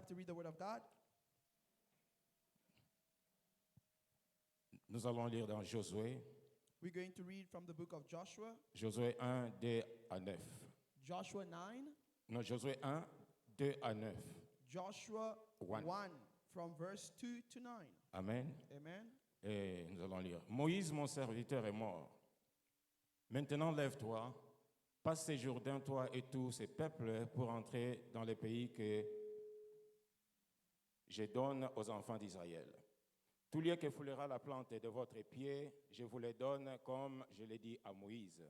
up to read the Word of God? Nous allons lire dans Josué, We're going to read from the book of Joshua, Josué 1, 2 à 9. Joshua 9, Non, Josué 1, 2 à 9. Joshua One. 1, from verse 2 to 9. Amen. Amen. Et nous allons lire. Moïse, mon serviteur, est mort. Maintenant, lève-toi, passe ces Jourdains, toi et tous ces peuples, pour entrer dans le pays que je donne aux enfants d'Israël. Tout lieu que foulera la plante de votre pied, je vous le donne comme je l'ai dit à Moïse.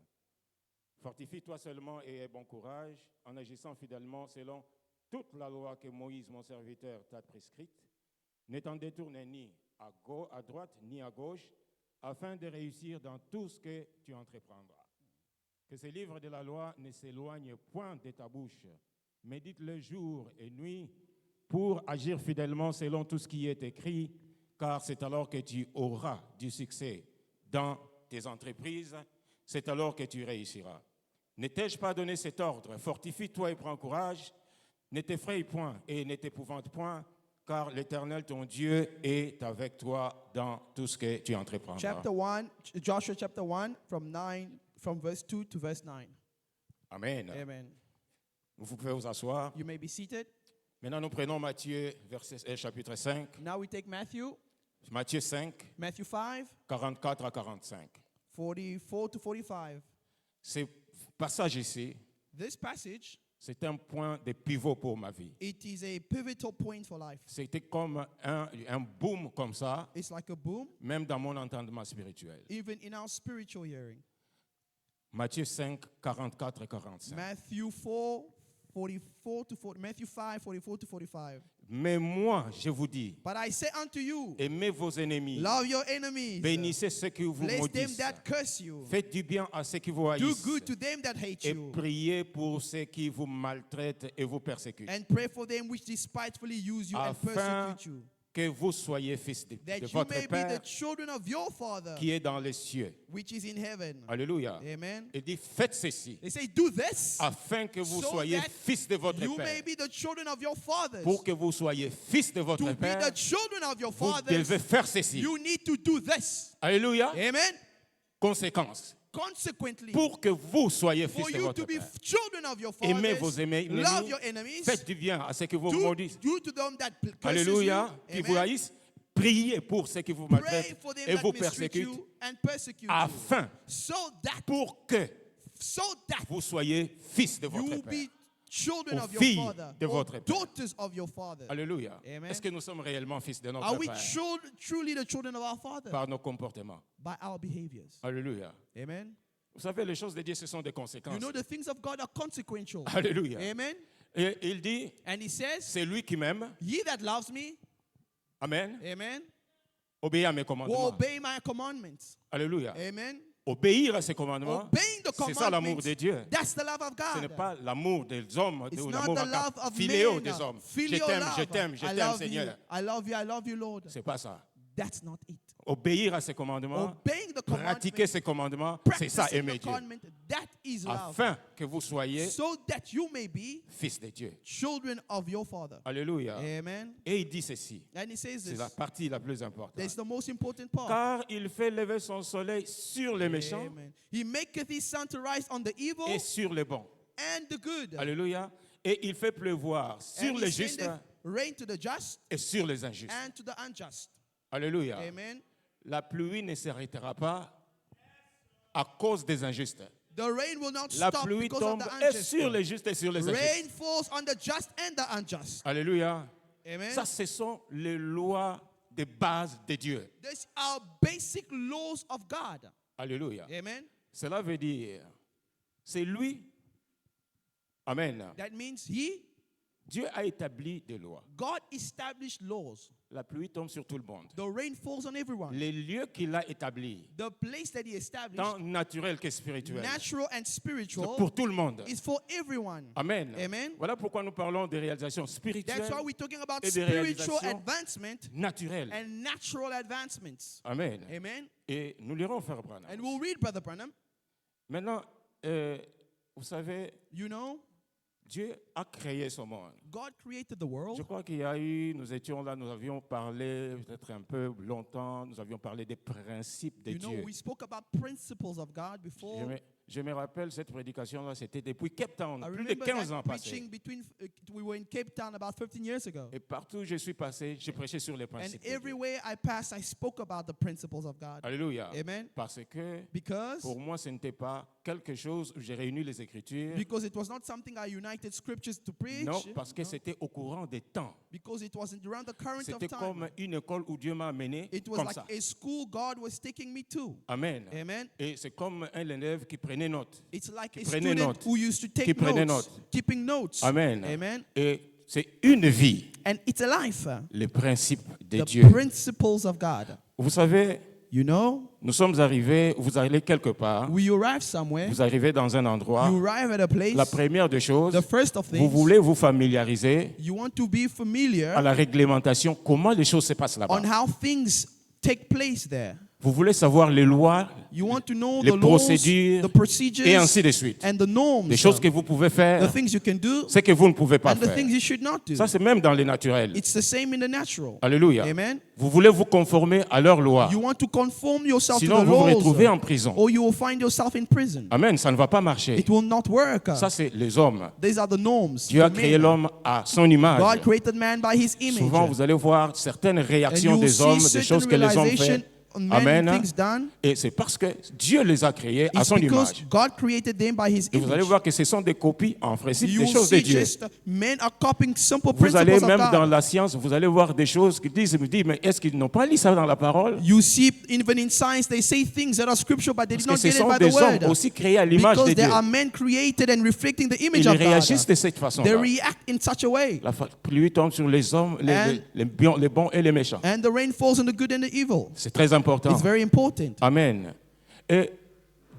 Fortifie-toi seulement et aie bon courage, en agissant fidèlement selon toute la loi que Moïse, mon serviteur, t'a prescrite. Ne t'en détourne ni à droite ni à gauche, afin de réussir dans tout ce que tu entreprendras. Que ce livre de la loi ne s'éloigne point de ta bouche. Médite-le jour et nuit pour agir fidèlement selon tout ce qui est écrit, car c'est alors que tu auras du succès dans tes entreprises, c'est alors que tu réussiras. Ne t'ai-je pas donné cet ordre? Fortifie-toi et prends courage. Ne t'effraie point et ne t'épouvante point, car l'Éternel, ton Dieu, est avec toi dans tout ce que tu entreprendras. Joshua chapter 1, from verse 2 to verse 9. Amen. Amen. Vous pouvez vous asseoir. You may be seated. Maintenant, nous prenons Matthieu, chapitre 5. Now we take Matthew 5, 5, 44 à 45. 44 to 45. Ce passage ici, This passage, c'est un point de pivot pour ma vie. it is a pivotal point for life. C'était comme un boom comme ça, It's like a boom, même dans mon entendement spirituel. even in our spiritual hearing. Matthieu 5, 44 et 45. Matthew 4, 44 to 40. Matthew 5, 44 to 45. Mais moi, je vous dis, But I say unto you, aimez vos ennemis, love your enemies, bénissez ceux qui vous bless them maudissent, that curse you, faites du bien à ceux qui vous do haïssent, good to them that hate et you, priez pour ceux qui vous maltraitent et vous persécutent, and pray for them which despitefully use you and afin persecute you, que vous soyez fils de that you votre may be the Père children of your Father qui est dans les cieux. which is in heaven. Alléluia. Amen. Il dit, faites ceci, They say, do this, afin que vous so soyez that fils de votre you Père. may be the children of your fathers. Pour que vous soyez fils de votre To be Père, the children of your vous fathers, devez faire ceci. you need to do this. Alléluia. Amen. Conséquence. Consequently, Pour que vous soyez for fils de you votre to be Père, children of your aimez vos fathers, ennemis, love your enemies, faites du bien à ceux qui vous do maudissent. to them that curses Alléluia. you. Qui vous Amen. haïssent. Priez pour ceux qui vous Pray maltraitent for them et that vous mistreat persécutent, you and persecute you, afin, so that pour que vous soyez fils de votre you Père. be children Ou of your filles father, de or votre Père. daughters of your father. Alléluia. Amen. Est-ce que nous sommes réellement fils de Are notre we Père truly the children of our Father? par nos comportements? By our behaviors. Alléluia. Amen. Vous savez, les choses de Dieu, ce sont des conséquences. You know the things of God are consequential. Alléluia. Amen. Et il dit, And he says, c'est lui qui m'aime. he that loves me, Amen. amen, Obéir à mes will commandements. obey my commandments. Alléluia. Amen. Obéir à ses commandements, Obeying the c'est ça l'amour commandments, de Dieu. that's the love of Ce n'est God. pas l'amour des hommes It's ou not l'amour the love of philéo men. des hommes. Je Filial t'aime, love. je t'aime, je I t'aime, love you. Seigneur. I love you, Lord. C'est pas ça. That's not it. Obéir à ses commandements, Obeying the pratiquer commandments, ses commandements, c'est ça practicing aimer the Dieu. commandment, that is love. Afin que vous soyez So that you may be fils de Dieu. children of your Father. Alléluia. Amen. Et il dit ceci. And he says C'est this. la partie la plus importante. That's the most important part. Car il fait lever son soleil sur les méchants Amen. He maketh his sun to rise on the evil et sur les bons. and the good. Alléluia. Et il fait pleuvoir sur And les he justes sendeth rain to the just et sur les injustes. and to the unjust. Alléluia. Amen. La pluie ne s'arrêtera pas à cause des injustes. The rain will not La stop pluie because of tombe the et unjust. sur les justes et sur les injustes. Rain falls on the just and the unjust. Alléluia. Amen. Ça, ce sont les lois de base de Dieu. These are basic laws of God. Alléluia. Amen. Cela veut dire, c'est lui. Amen. That means Dieu a établi des lois. God established laws. La pluie tombe sur tout le monde. The rain falls on everyone. Les lieux qu'il a établis, The place that he established, tant naturel que spirituel, natural and c'est spiritual, pour tout le monde. is for everyone. Amen. Amen. Voilà pourquoi nous parlons des réalisations spirituelles That's why we're talking about et des spiritual réalisations advancement naturelles. and natural advancements. Amen. Amen. Et nous lirons Frère Branham. And we'll read, Brother Branham. Maintenant, vous savez, You know, Dieu a créé ce monde. God created the Je world. crois qu'il y a eu, nous étions là, nous avions parlé peut-être un peu longtemps, nous avions parlé des principes de You know, Dieu. we spoke about principles of God before. Je me rappelle cette prédication-là, c'était depuis Cape Town, I plus de remember 15 ans that passés. preaching we were in Cape Town about 15 years ago. Et partout où je suis passé, je prêchais sur les And principes de Dieu. everywhere I passed, I spoke about the principles of God. Alléluia. Amen. Parce que Because pour moi, ce n'était pas quelque chose où j'ai réuni les Écritures. it was not something I united scriptures to preach. Non, parce que c'était au courant des temps. Because it wasn't around the current of C'était time. comme une école où Dieu m'a amené It was comme like ça. a school God was taking me to. Amen. Amen. Et c'est comme un élève qui prenait note. It's like a prenait student note. who used to Qui take prenait notes, note. keeping notes. Amen. Amen. Et c'est une vie, And it's a life. les principes de The Dieu. principles of God. Vous savez, You know, nous sommes arrivés, vous allez quelque part, we arrive somewhere, vous arrivez dans un endroit. you arrive at a place, La première des choses, the first of vous things, voulez vous familiariser you want to be familiar à la réglementation, comment les choses se passent là-bas. on how things take place there. Vous voulez savoir les lois, You want to know les the laws, procédures, the procedures, et ainsi de suite. and the norms, Des choses que vous pouvez the faire, things you can do, ce que vous ne pouvez pas and the faire. things you should not do. Ça, c'est même dans les naturels. It's the same in the natural. Alléluia. Amen. Vous voulez vous conformer à leurs lois. You want to conform yourself Sinon, to the vous vous retrouvez laws, en prison. or you will find yourself in prison. Amen. Ça ne va pas marcher. It will not work. Ça, c'est les hommes. These are the norms. Dieu a for créé men. l'homme à son image. God created man by his image. Souvent, vous allez voir certaines And réactions you will des hommes, see des choses certain que les hommes realization font. on many Amen. things done. Et c'est parce que Dieu les a créés à It's son because image. God created them by his Et vous allez image. voir que ce sont des copies en principe You des will choses de see Dieu. just men are copying simple Vous allez principles of même dans God. la science, vous allez voir des choses qui disent, mais est-ce qu'ils n'ont pas lu ça dans la parole? You see, even in science, they say things that are scriptural, but they did Parce not que ce get it sont by the des hommes word. aussi créés à l'image de Because Dieu. there are men created and reflecting the image Ils of réagissent God. de cette They façon-là. react in such a way. La pluie tombe sur les hommes, les bons et les méchants. And the rain falls on the good and the evil. C'est très important. It's very important. Amen. Et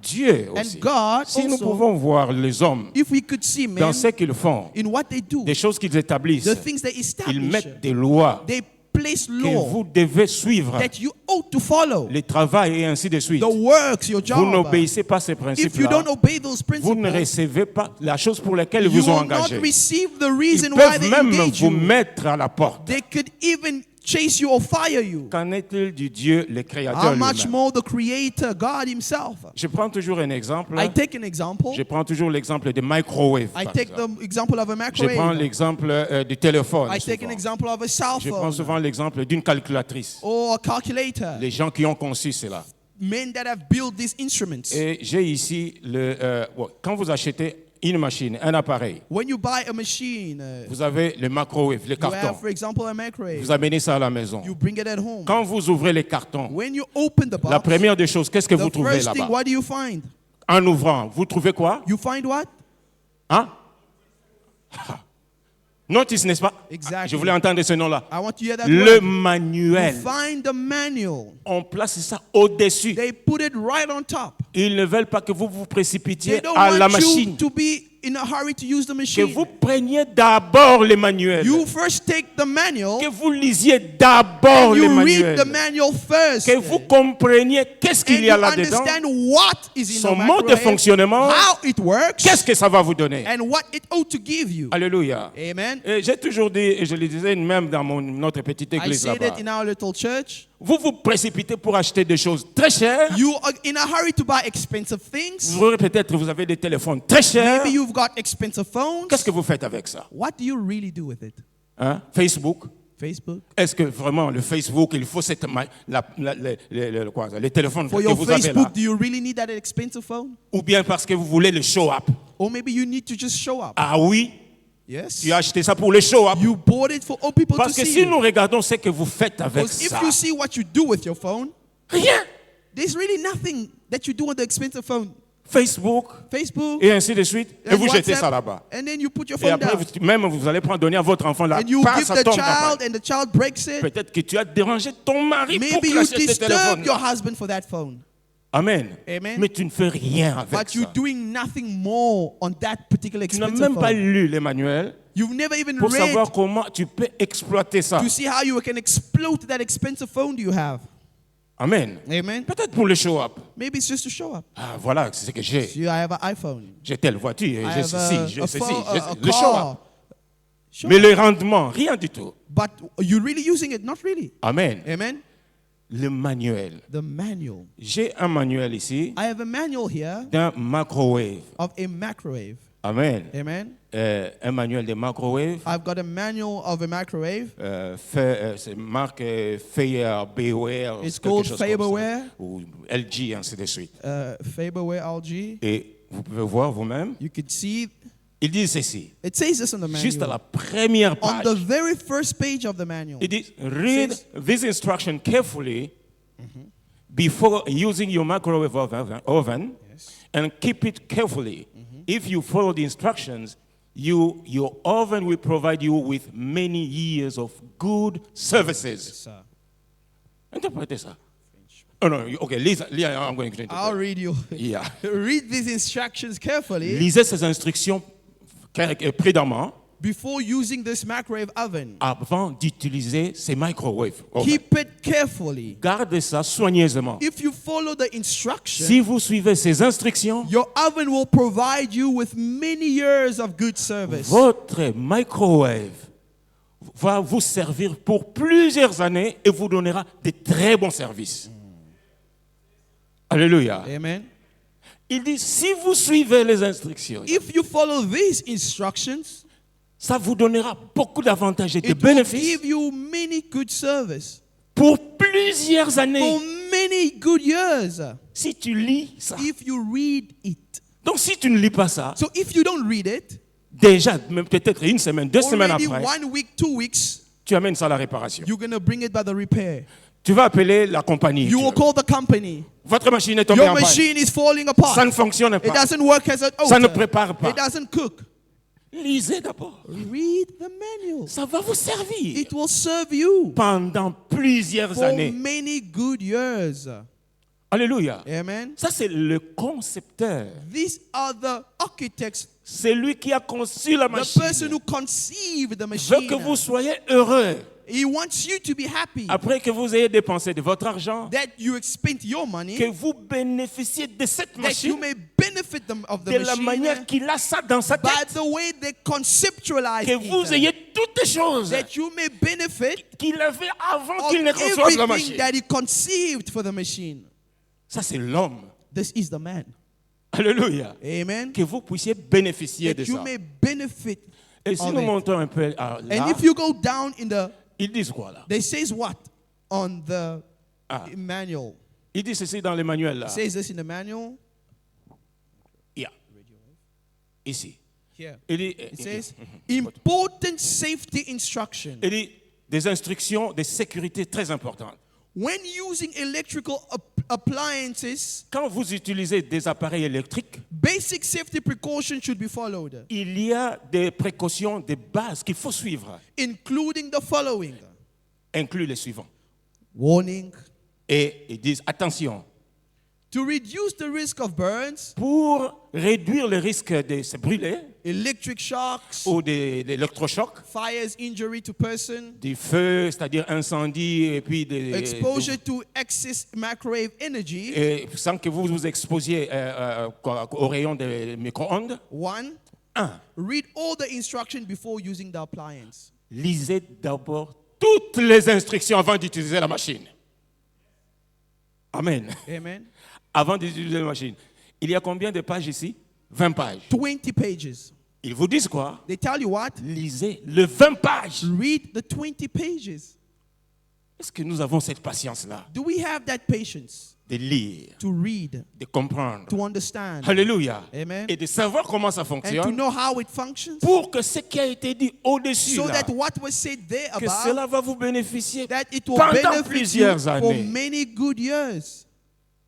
Dieu aussi. And God Si nous also, pouvons voir les hommes if we could see dans men ce qu'ils font, in what they do, des choses qu'ils établissent, the things they ils establish, mettent des lois they place que law vous devez suivre, that you ought to follow. les travails et ainsi de suite. The works, your Vous job. n'obéissez pas à ces If you principes-là, don't obey those vous ne principles, recevez pas la chose pour laquelle ils you vous ont will not engagé. receive the Ils reason why peuvent they même engage vous you. mettre à la porte. They could even chase you or fire you. Qu'en est-il du Dieu, le How Créateur much lui-même? more the Creator, God Himself? Je prends toujours un exemple. I take an example. Je prends toujours l'exemple des microwaves. I par take exemple. the example of a Je prends microwave. l'exemple du téléphone. I take an souvent. example of a cell Je prends phone souvent l'exemple d'une calculatrice. or a calculator. Les gens qui ont conçu cela. Men that have built these instruments. Et j'ai ici, quand vous achetez une machine, un appareil, When you buy a machine, vous avez le microwave, les you have, cartons. for example, a microwave. Vous amenez ça à la maison. You bring it at home. Quand vous ouvrez les cartons, When you open the la box, première des choses, qu'est-ce que vous the trouvez first thing, là-bas? what do you find? En ouvrant, vous trouvez quoi? You find what? Hein? Notice, n'est-ce pas? Exactly. Je voulais entendre ce nom-là. I want to hear that Le word. You manuel. find the manual. On place ça au-dessus. They put it right on top. Ils ne veulent pas que vous vous They précipitiez don't à la want you machine. to be in a hurry to use the Que machine. vous preniez d'abord les manuels. You first take the manual. Que vous lisiez d'abord And les you read manuels. the manual first. Que vous compreniez qu'est-ce And qu'il y you a là-dedans. understand what is in Son the mode de microwave, fonctionnement. how it works, Qu'est-ce que ça va vous donner? and what it ought to give you. Alléluia. Amen. Et j'ai toujours dit, et je le disais même dans notre petite I église said là-bas, it in our little church. vous vous précipitez pour acheter des choses très chères. You are in a hurry to buy expensive things. Peut-être vous avez des téléphones très chers. Maybe you've got expensive phones. Qu'est-ce que vous faites avec ça? What do you really do with it? Hein? Facebook? Facebook? Est-ce que vraiment le Facebook, il faut cette les téléphones For que your vous avez là? Facebook, do you really need that expensive phone? Ou bien parce que vous voulez le show-up? Or maybe you need to just show up. Ah oui, Yes. tu as acheté ça pour le show-up. You bought it for all people Parce to que see. si nous regardons ce que vous faites avec Because if ça, you see what you do with your phone, rien. there's really nothing that you do on the expensive phone. Facebook, Facebook, et ainsi de suite. Et and vous jetez WhatsApp, ça là-bas. and then you put your Et phone après, down. même vous allez prendre, donner à votre enfant là. And you Pas, give ça the tombe child, après. and the child breaks it. Peut-être que tu as dérangé ton mari pour Maybe qu'il you achète ce disturb téléphone. your husband for that phone. Amen. Amen. Mais tu ne fais rien avec But you're ça. doing nothing more on that particular Tu n'as expensive même pas phone. lu les manuels You've never even pour read savoir comment tu peux exploiter ça. to see how you can exploit that expensive phone you have. Amen. Amen. Peut-être pour le show-up. Maybe it's just to show up. Ah, voilà, c'est ce que j'ai. See, I have an iPhone. J'ai telle voiture, I j'ai have ceci, j'ai a ceci, phone, j'ai a le show-up. car. Show Mais up. le rendement, rien du tout. But you're really using it? Not really. Amen. Amen. Le manuel. The manual. J'ai un manuel ici I have a manual here d'un microwave. of a microwave. Amen. Amen. Un manuel de microwave. I've got a manual of a microwave. C'est marque Fayard, Beware, It's quelque called chose comme ça. Faberware. Ou LG, ainsi de suite. Faberware LG. Et vous pouvez voir vous-même, You could see il dit ceci, it says this on the juste à manual. la première On page. the very first page of the manual. Il dit, read this instruction carefully before using your microwave oven and keep it carefully. If you follow the instructions, your oven will provide you with many years of good services. Sir. Interprétez ça. Oh no, okay, Lisa, I'm going to I'll interpret. read you. Yeah. Read these instructions carefully Lisez ces instructions prudemment before using this microwave oven. avant d'utiliser ces microwaves. ovens. Keep it carefully. Gardez ça soigneusement. If you follow the instruction, Si vous suivez ces instructions, your oven will provide you with many years of good service. votre microwave va vous servir pour plusieurs années et vous donnera de très bons services. Alléluia. Amen. Il dit, si vous suivez les instructions, If you follow these instructions, ça vous donnera beaucoup d'avantages et de it will bénéfices give you many good service pour plusieurs for années. many good years Si tu lis ça. if you read it. Donc si tu ne lis pas ça, So if you don't read it, déjà, même peut-être une semaine, 2 semaines already après, 1 week, 2 weeks, tu amènes ça à la réparation. you're going to bring it by the repair. Tu vas appeler la compagnie. You will call the company. Votre machine est tombée Your en panne. machine is falling apart. Ça ne fonctionne It pas. doesn't work as an Ça ne ought. prépare pas. It doesn't cook. Lisez d'abord. Read the manual. Ça va vous servir It will serve you pendant plusieurs for années. many good years. Alléluia. Amen. Ça, c'est le concepteur. These are the architects, C'est lui qui a conçu la the machine. person who conceived the Il veut que machine. vous soyez heureux. He wants you to be happy. Après que vous ayez dépensé de votre argent, That you spent your que money, vous bénéficiez de cette that you machine may benefit them of the de la machine manière qu'il a ça dans sa by tête. the way they conceptualize Que vous it. ayez toutes les choses That you may benefit qu'il avait avant of qu'il ne conçoive la everything machine. that he conceived for the machine. Ça, c'est l'homme. This is the man. Alléluia. Amen. Que vous puissiez bénéficier de That you ça. may benefit. Et si of nous it. montons un peu là, And if you go down in the, ils disent quoi là? they says what on the Ah. manual? Ils disent ceci dans les manuels là. It says this in the manual. Yeah. Ici. Here. Il dit, It says important safety instruction. il dit des instructions de sécurité très importantes. When using electrical appliances, Quand vous utilisez des appareils électriques, basic safety precautions should be followed, il y a des précautions de base qu'il faut suivre, including the following: inclut les suivants. warning, Et ils disent attention, to reduce the risk of burns, pour réduire le risque de se brûler electric shocks, ou d'électrochocs, fires, injury to person, du feu, c'est-à-dire incendie, et puis exposure to excess microwave energy. et sans que vous vous exposiez au rayon des micro-ondes. 1. 1. Read all the instructions before using the appliance. Lisez d'abord toutes les instructions avant d'utiliser la machine. Amen. Amen. Avant d'utiliser la machine. Il y a combien de pages ici? 20 pages. 20 pages. Ils vous disent quoi? They tell you what? Lisez le 20 pages. Read the 20 pages. Est-ce que nous avons cette patience-là Do we have that patience de lire, to read, de comprendre? to understand, Alléluia. Amen. Et de savoir comment ça and to fonctionne know how it functions? pour que ce qui a été dit au-dessus, So là, that what was said there que about, cela va vous bénéficier that it will pendant benefit you plusieurs for années. many good years.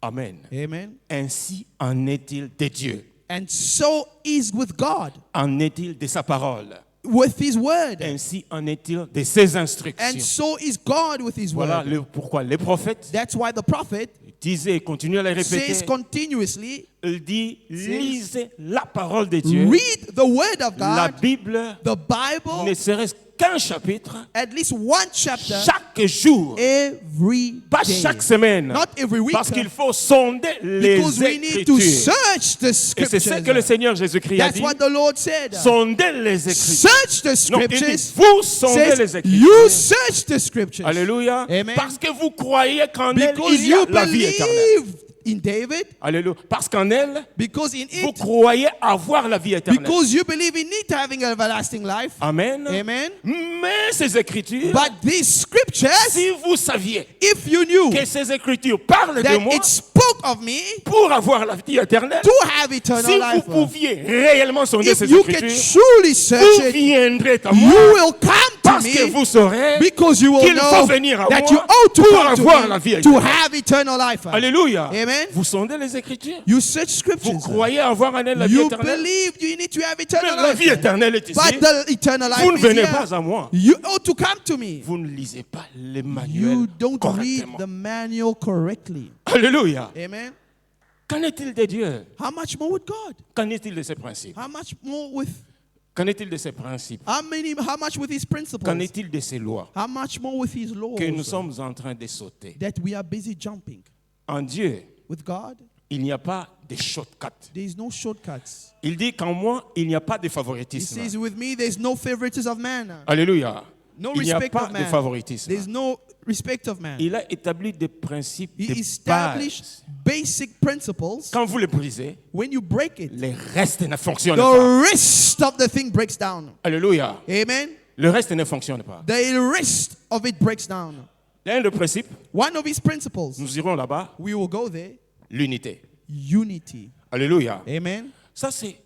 Amen. Amen. Ainsi en est-il de Dieu. And so is with God, En est-il de sa parole. with His word. Ainsi en est-il de ses And instructions. so is God with His Voilà word. pourquoi les prophètes That's why the prophet disaient et continuent à les répéter. says continuously, Il dit, lisez la parole de Dieu. read the word of La God, Bible the Bible, ne serait-ce qu'un chapitre at least one chapter chaque jour. every Pas Pas day. chaque semaine. Not every week. Parce qu'il faut sonder les Because we need to Écritures. search the Et c'est ce scriptures. que le Seigneur Jésus-Christ a That's dit. what the Lord said. Sondez les Écritures. Search the Non, il dit, scriptures. vous sondez les Says, Écritures. you search the scriptures. Alléluia. Amen. Parce que vous croyez qu'en elle, Because il y a you la vie éternelle. believe in David. Alléluia. Parce qu'en elle, Because in vous it. croyez avoir la vie éternelle. Because you believe in it having everlasting life. Amen. Amen. Mais ces Écritures, But these scriptures, si vous saviez if you knew que ces Écritures parlent de that moi it spoke of me pour avoir la vie éternelle, to have eternal si life, vous pouviez réellement sonder if ces you can Écritures, truly search vous it, viendrez à you moi will come to parce que me vous saurez because you will qu'il faut know venir à that moi you ought to pour come avoir la to vie me to éternelle. have eternal life. Alléluia. Amen. Vous sondez les Écritures. You search Vous scriptures. croyez avoir en elle la vie You éternelle. believe you need to have Mais eternal la vie life. éternelle est ici. But the eternal life Vous ne is venez here. pas à moi. You ought to come to me. Vous ne lisez pas les manuels You don't read correctement. the manual correctly. Alléluia. Amen. Qu'en est-il de Dieu? How much more with God? Qu'en est-il de ses principes? How much more with Qu'en est-il de ses principes? how much with his Qu'en principles? est-il de ses lois How much more with his laws que nous sommes en train de sauter? that we are busy jumping? En Dieu, With God, il n'y a pas de shortcut. there is no shortcuts. Il dit qu'en moi, il n'y a pas de He favoritisme. says, with me, there's no favoritism of man. Alléluia. No Il n'y a respect pas of de man. favoritisme. There's no respect of man. Il a établi des principes He de established base. basic principles. Quand vous les brisez, When you break it, le reste ne fonctionne pas. the rest of the thing breaks down. Alléluia. Amen. Le reste ne fonctionne pas. The rest of it breaks down. L'un des principes, One of his principles, nous irons là-bas, we will go there, l'unité. unity. Alléluia. Amen. Ça, c'est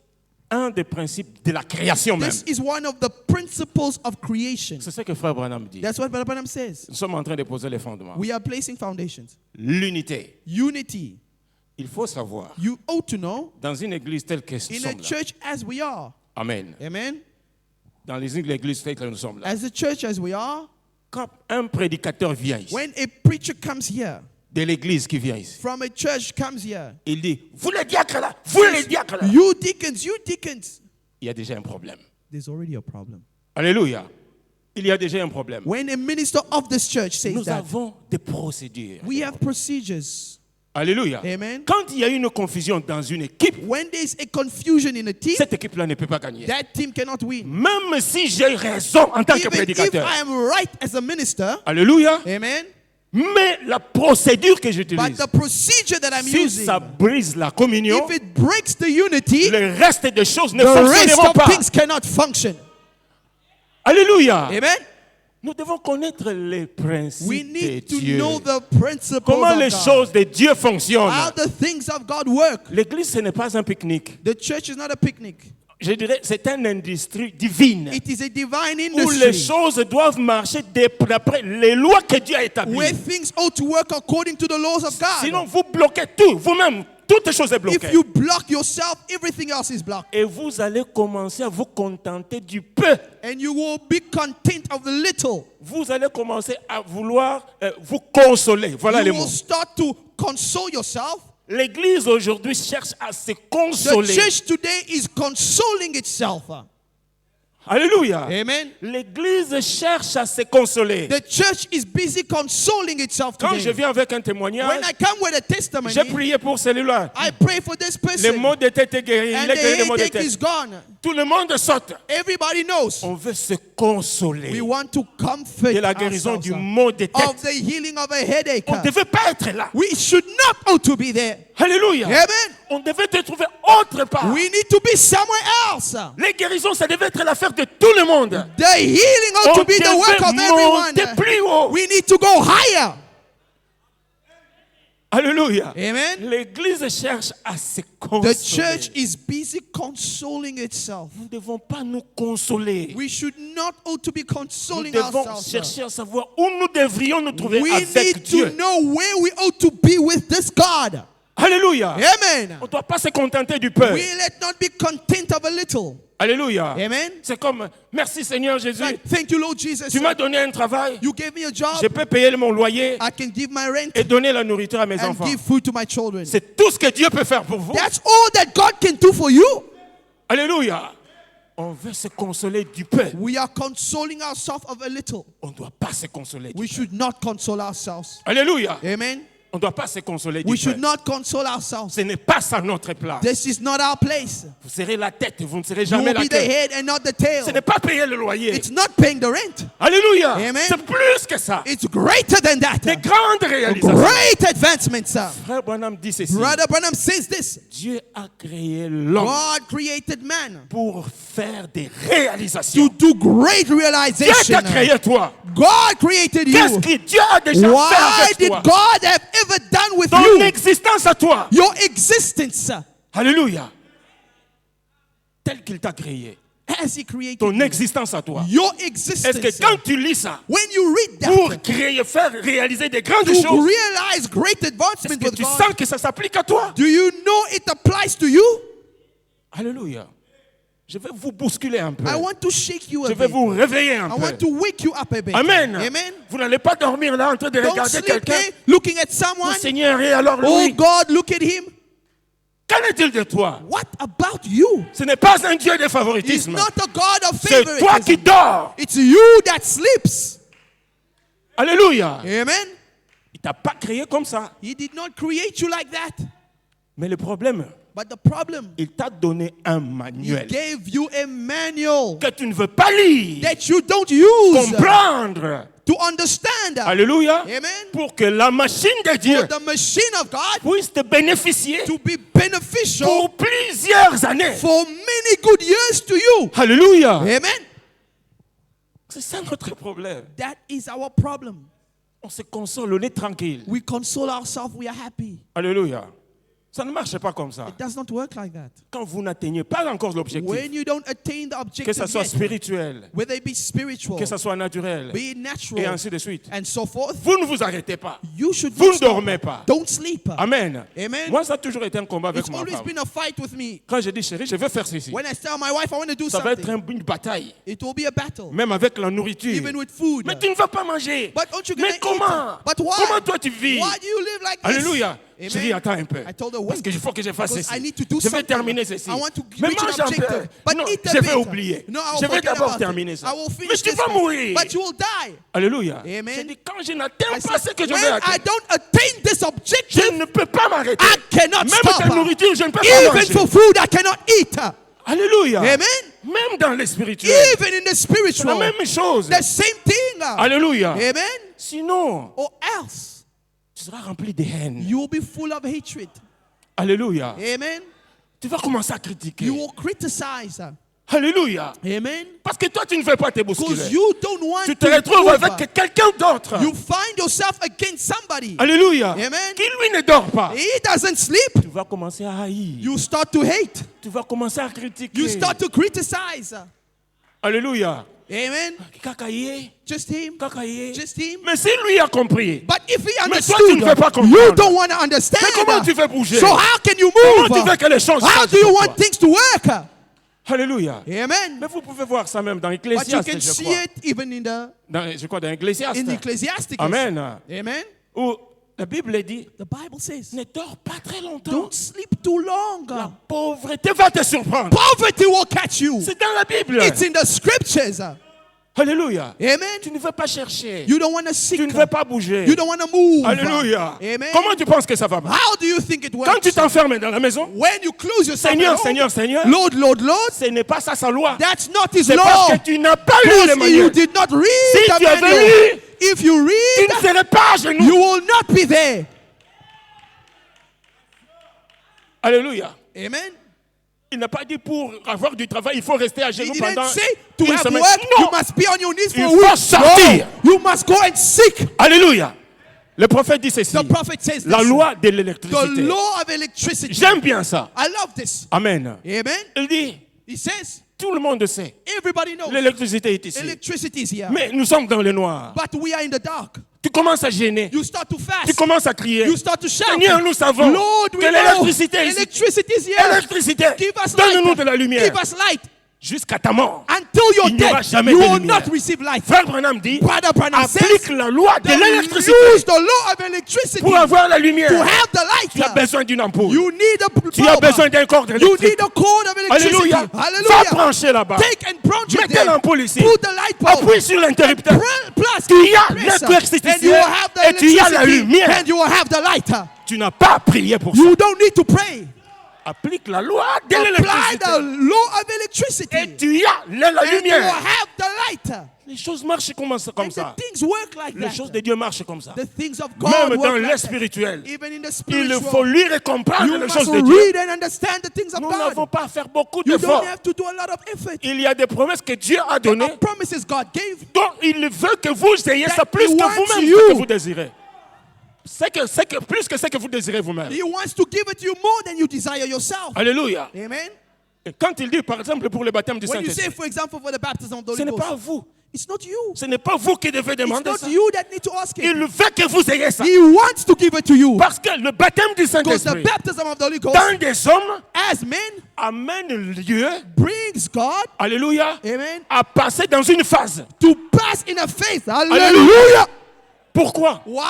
un des principes de la création même. This is one of the principles of creation. C'est ce que Frère Branham dit. That's what Brother Branham says. Nous sommes en train de poser les fondements. We are placing foundations. L'unité. Unity. Il faut savoir, You ought to know, dans une église telle que nous in a sommes là, church as we are, Amen. amen, Dans les églises telles que nous sommes là, as a church as we are, quand un prédicateur vient ici, when a preacher comes here, de l'église qui vient ici, from a church comes here, il dit, vous les diacres là, vous les diacres là, you deacons, il y a déjà un problème. there's already a problem. Alléluia. Il y a déjà un problème. When a minister of this church says Nous that, avons des procédures. we have procedures. Alléluia. Amen. Quand il y a une confusion dans une équipe, When there's a confusion in a team, cette équipe-là ne peut pas gagner. that team cannot win. Même si j'ai raison en tant que Even if prédicateur. I am right as a minister, Alléluia. amen, Mais la procédure que but j'utilise, the procedure that I'm si using, ça brise la communion, if it breaks the unity, le reste des choses ne the rest fonctionneront of pas. things cannot function. Alléluia. Amen. Nous devons connaître les principes We de need to Dieu. know the principles Comment of les God. choses de Dieu fonctionnent. How the things of God work. L'église, ce n'est pas un pique-nique. The church is not a picnic. Je dirais, c'est une industrie divine. It is a divine Où les industry choses doivent marcher d'après les lois que Dieu a établies. where things ought to work according to the laws of God. Sinon, vous bloquez tout, vous-même. Toutes les choses sont bloquées. If you block yourself, everything else is blocked. Et vous allez commencer à vous contenter du peu. And you will be content of the little. Vous allez commencer à vouloir vous consoler. Voilà les You mots. will start to console yourself. L'église aujourd'hui cherche à se The consoler. church today is consoling itself. Alléluia. Amen. L'église cherche à se consoler. The church is busy consoling itself Quand je today. viens avec un When témoignage, I come with a testimony, j'ai prié pour celui-là. I pray for this Le person. mot de tête est guéri. And Il est guéri the le mot de headache is tête. gone. Tout le monde saute. Everybody knows. On veut se consoler We want to comfort de la guérison ourselves du mot de of tête. the healing of a headache. On ne devait pas être là. We should not ought to be there. Alléluia. Amen. On devait te trouver autre part. We need to be somewhere else. Les guérisons, ça devait être l'affaire de tout le monde. The healing ought On to be the work of devait everyone. monter plus haut. We need to go higher. Alléluia. Amen. L'église cherche à se The consoler. church is busy consoling itself. Nous ne devons pas nous consoler. We should not ought to be Nous consoling devons ourselves. chercher à savoir où nous devrions nous trouver We avec need Dieu. to know where we ought to be with this God. Alléluia. Amen. On ne doit pas se contenter du peu. We let not be content of a little. Alléluia. Amen. C'est comme, merci Seigneur Jésus. Like, thank you, Lord Jesus. Tu m'as donné un travail. You gave me a job. Je peux payer mon loyer I can give my rent et donner la nourriture à mes and enfants. give food to my children. C'est tout ce que Dieu peut faire pour vous. That's all that God can do for you. Alléluia. On veut se consoler du peu. We are consoling ourselves of a little. On ne doit pas se consoler du We peu. should not console ourselves. Alléluia. Amen. On ne doit pas se consoler du We peu. should not console ourselves. Ce n'est pas ça notre place. This is not our place. Vous serez la tête, vous ne serez You jamais will la be the queue. head and not the tail. Ce n'est pas payer le loyer. It's not paying the rent. Alléluia. Amen. C'est plus que ça. It's greater than that. Des grandes réalisations. Great advancements, sir. Frère Branham dit ceci. Brother Branham says this. Dieu a créé l'homme God created man pour faire des réalisations. to do great Dieu realization. t'a créé toi. God created Qu'est-ce you. que Dieu a déjà fait Why avec did toi? God have ever done with Ton you? existence à toi. Your existence, sir. Alléluia. Tel qu'il t'a créé. As he created Ton you. existence à toi. Your Est-ce existence. que sir. quand tu lis ça, When you read pour that, créer, faire réaliser des grandes to choses, realize great est-ce advancement que with tu God, sens que ça s'applique à toi? do you know it applies to you? Alléluia. Je vais vous bousculer un peu. I want to shake you a Je vais bit. vous réveiller un I want peu. to wake you up a bit. Amen. Amen. Vous n'allez pas dormir là en train de Don't regarder sleep quelqu'un. there looking at Oh someone. Seigneur, et alors Oh lui, God, look at him. qu'en est-il de toi? What about you? Ce n'est pas un Dieu de He's favoritisme. not a God of C'est toi qui favoritism. dors. It's you that sleeps. Alléluia. Amen. Il t'a pas créé comme ça. He did not create you like that. Mais le problème, But the problem, il t'a donné un he manuel gave you a manual que tu ne veux pas lire, that you don't use comprendre. to understand. Alléluia. Amen. Pour que la machine de Dieu For the machine of God puisse te bénéficier to be beneficial pour plusieurs années. for many good years to you. Alléluia. Amen. C'est ça notre problème. That is our problem. On se console, on est tranquille. We console ourselves, we are happy. Alléluia. Ça ne marche pas comme ça. It does not work like that. Quand vous n'atteignez pas encore l'objectif, When you don't attain the que ça objective soit yet, spirituel, whether it be spiritual, que ça soit naturel, be it et natural, ainsi de suite, and so forth, vous ne vous arrêtez pas. you should Vous not ne stop. dormez pas. Don't sleep. Amen. Amen. Moi, ça a toujours été un combat avec It's ma always femme. been a fight with me. Quand je dis chérie, je veux faire ceci, When I tell my wife I want to do ça va être something, une bataille, it will be a battle, même avec la nourriture. even with food. Mais tu ne vas pas manger. But aren't you gonna Mais comment? eat? But why? Comment toi tu vis? Why do you live like this? Alléluia. Amen. Chérie, attends un peu. I told her, Parce wait, que il faut que je fasse because I ceci. need to do Je vais something. terminer ceci. I want to Mais reach an mange un peu. objective. But Non, eat a je vais bit. oublier. No, I'll Je vais forget d'abord about terminer it. ça. I will Mais finish tu this vas first. mourir. But you will die. Alléluia. Amen. J'ai dit, quand je n'atteins I pas said, ce que je when veux I atteindre, don't attain this objective, je ne peux pas m'arrêter. I cannot Même stop. ta nourriture, je ne peux pas Even manger. for food, I cannot eat. Alléluia. Amen. Même dans les spirituels. Even in the C'est la spiritual, même chose. the same thing. Alléluia. Amen. Sinon, Or else, tu seras rempli de haine. you will be full of hatred. Alléluia. Amen. Tu vas commencer à critiquer. You will criticize. Alléluia. Amen. Parce que toi, tu ne veux pas te Because bousculer. you don't want Tu te to retrouves move. avec quelqu'un d'autre. You find yourself against somebody. Alléluia. Amen. Qui lui ne dort pas. He doesn't sleep. Tu vas commencer à haïr. You start to hate. Tu vas commencer à critiquer. You start to criticize. Alléluia. Amen. Kakaïe. Just him. Kakaïe. Just him. Mais si lui a compris, But if he mais toi, tu ne veux understood, pas comprendre. you don't want to understand. Mais comment tu veux bouger? So how can you Comment tu move? veux que les choses How changent do you pour want toi? things to work? Alléluia. Amen. Mais vous pouvez voir ça même dans But you Ecclésiaste, can je see crois. it even in the Je crois dans Ecclésiaste. Ecclesiasticus. Amen. Amen. Où la Bible dit, The Bible says, ne dors pas très longtemps. don't sleep too long. La pauvreté va te surprendre. Poverty will catch you. C'est dans la Bible. It's in the scriptures. Alléluia. Amen. Tu ne veux pas chercher. You don't want to seek. Tu ne veux pas bouger. You don't want to move. Alléluia. Amen. Comment tu penses que ça va? How do you think it Quand works? tu t'enfermes dans la maison, When you close yourself Seigneur, at home, Seigneur, Seigneur, Lord, Lord, Lord, ce n'est pas ça sa loi. that's not his C'est parce law. que tu n'as pas lu les Because you manuels. did not read Si the tu avais manual. lu, If you tu ne read, serais pas à genoux. you will not be there. Alléluia. Amen. Il n'a pas dit pour avoir du travail, il faut rester à He genoux didn't pendant say to une have semaine. work, Non. you must be on your knees for Il a faut week. sortir. No, you must go and seek. Alléluia. Le prophète dit ceci. The prophet says La this. loi de The l'électricité. law of electricity. J'aime bien ça. I love this. Amen. Amen. Il dit, He says, tout le monde sait, everybody knows l'électricité est ici. electricity is here. Mais nous sommes dans le noir. But we are in the dark. Tu commences à gêner. You start to Tu fast. commences à crier. You start to shout. Seigneur, nous savons Lord, que we know l'électricité est ici. electricity is here. Électricité, Give us light. donne-nous de la lumière. Give us light. jusqu'à ta mort. Until you're Il n'y aura dead, jamais you de will lumière. not receive light. Frère Branham dit, Brother Branham applique says la loi de that l'électricité use the law of electricity pour avoir la lumière. to have the Tu as light. besoin d'une ampoule. You need a Tu as bulb. besoin d'un corps You électrique. need a cord of electricity. Alléluia. Va Hallelujah. brancher là-bas. Take and branch it Mettez there. l'ampoule ici. Put the light bulb. Appuie sur l'interrupteur. Plus Tu y as press, l'électricité and you will have the et tu y as la electricity lumière. and you will have the light. Tu n'as pas à prier pour ça. You don't need to pray. Applique la loi de Apply l'électricité. the law of electricity Et tu y as la and you will lumière. have the light. Les choses marchent comme And ça. the things work like Les that. choses de Dieu marchent comme ça. The things of God Même dans work l'air like that. spirituel. Even in the Il spiritual, faut lire et comprendre you les must choses de Dieu. read and understand the things of Nous God. n'avons pas à faire beaucoup You d'efforts. don't have to do a lot of effort. Il y a des promesses que Dieu a There données, are promises God gave. dont il veut que vous ayez ça That plus he que wants vous-même you. ce que vous désirez. Plus que ce que vous désirez vous-même. He wants to give it to you more than you desire yourself. Alléluia. Amen. Et quand il dit, par exemple, pour le baptême du When you say, Saint-Esprit, for example, for the baptism of the ce Holy n'est pas Ghost, vous. it's not you. Ce n'est pas vous qui devez It's demander not ça. you that need to ask Il it. veut que vous ayez ça. He wants to give it to you. Parce que le baptême du Because the Saint-Esprit, baptism of the Holy Ghost, dans des hommes, as men, amène Dieu, brings God, alléluia, amen, à passer dans une phase. to pass in a faith. Alléluia. Hallelujah. Pourquoi? Why?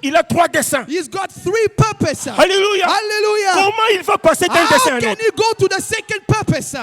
Il a 3 desseins. He's got 3 purposes. Alléluia. Hallelujah. Comment il va passer d'un dessein à How un can autre? you go to the second purpose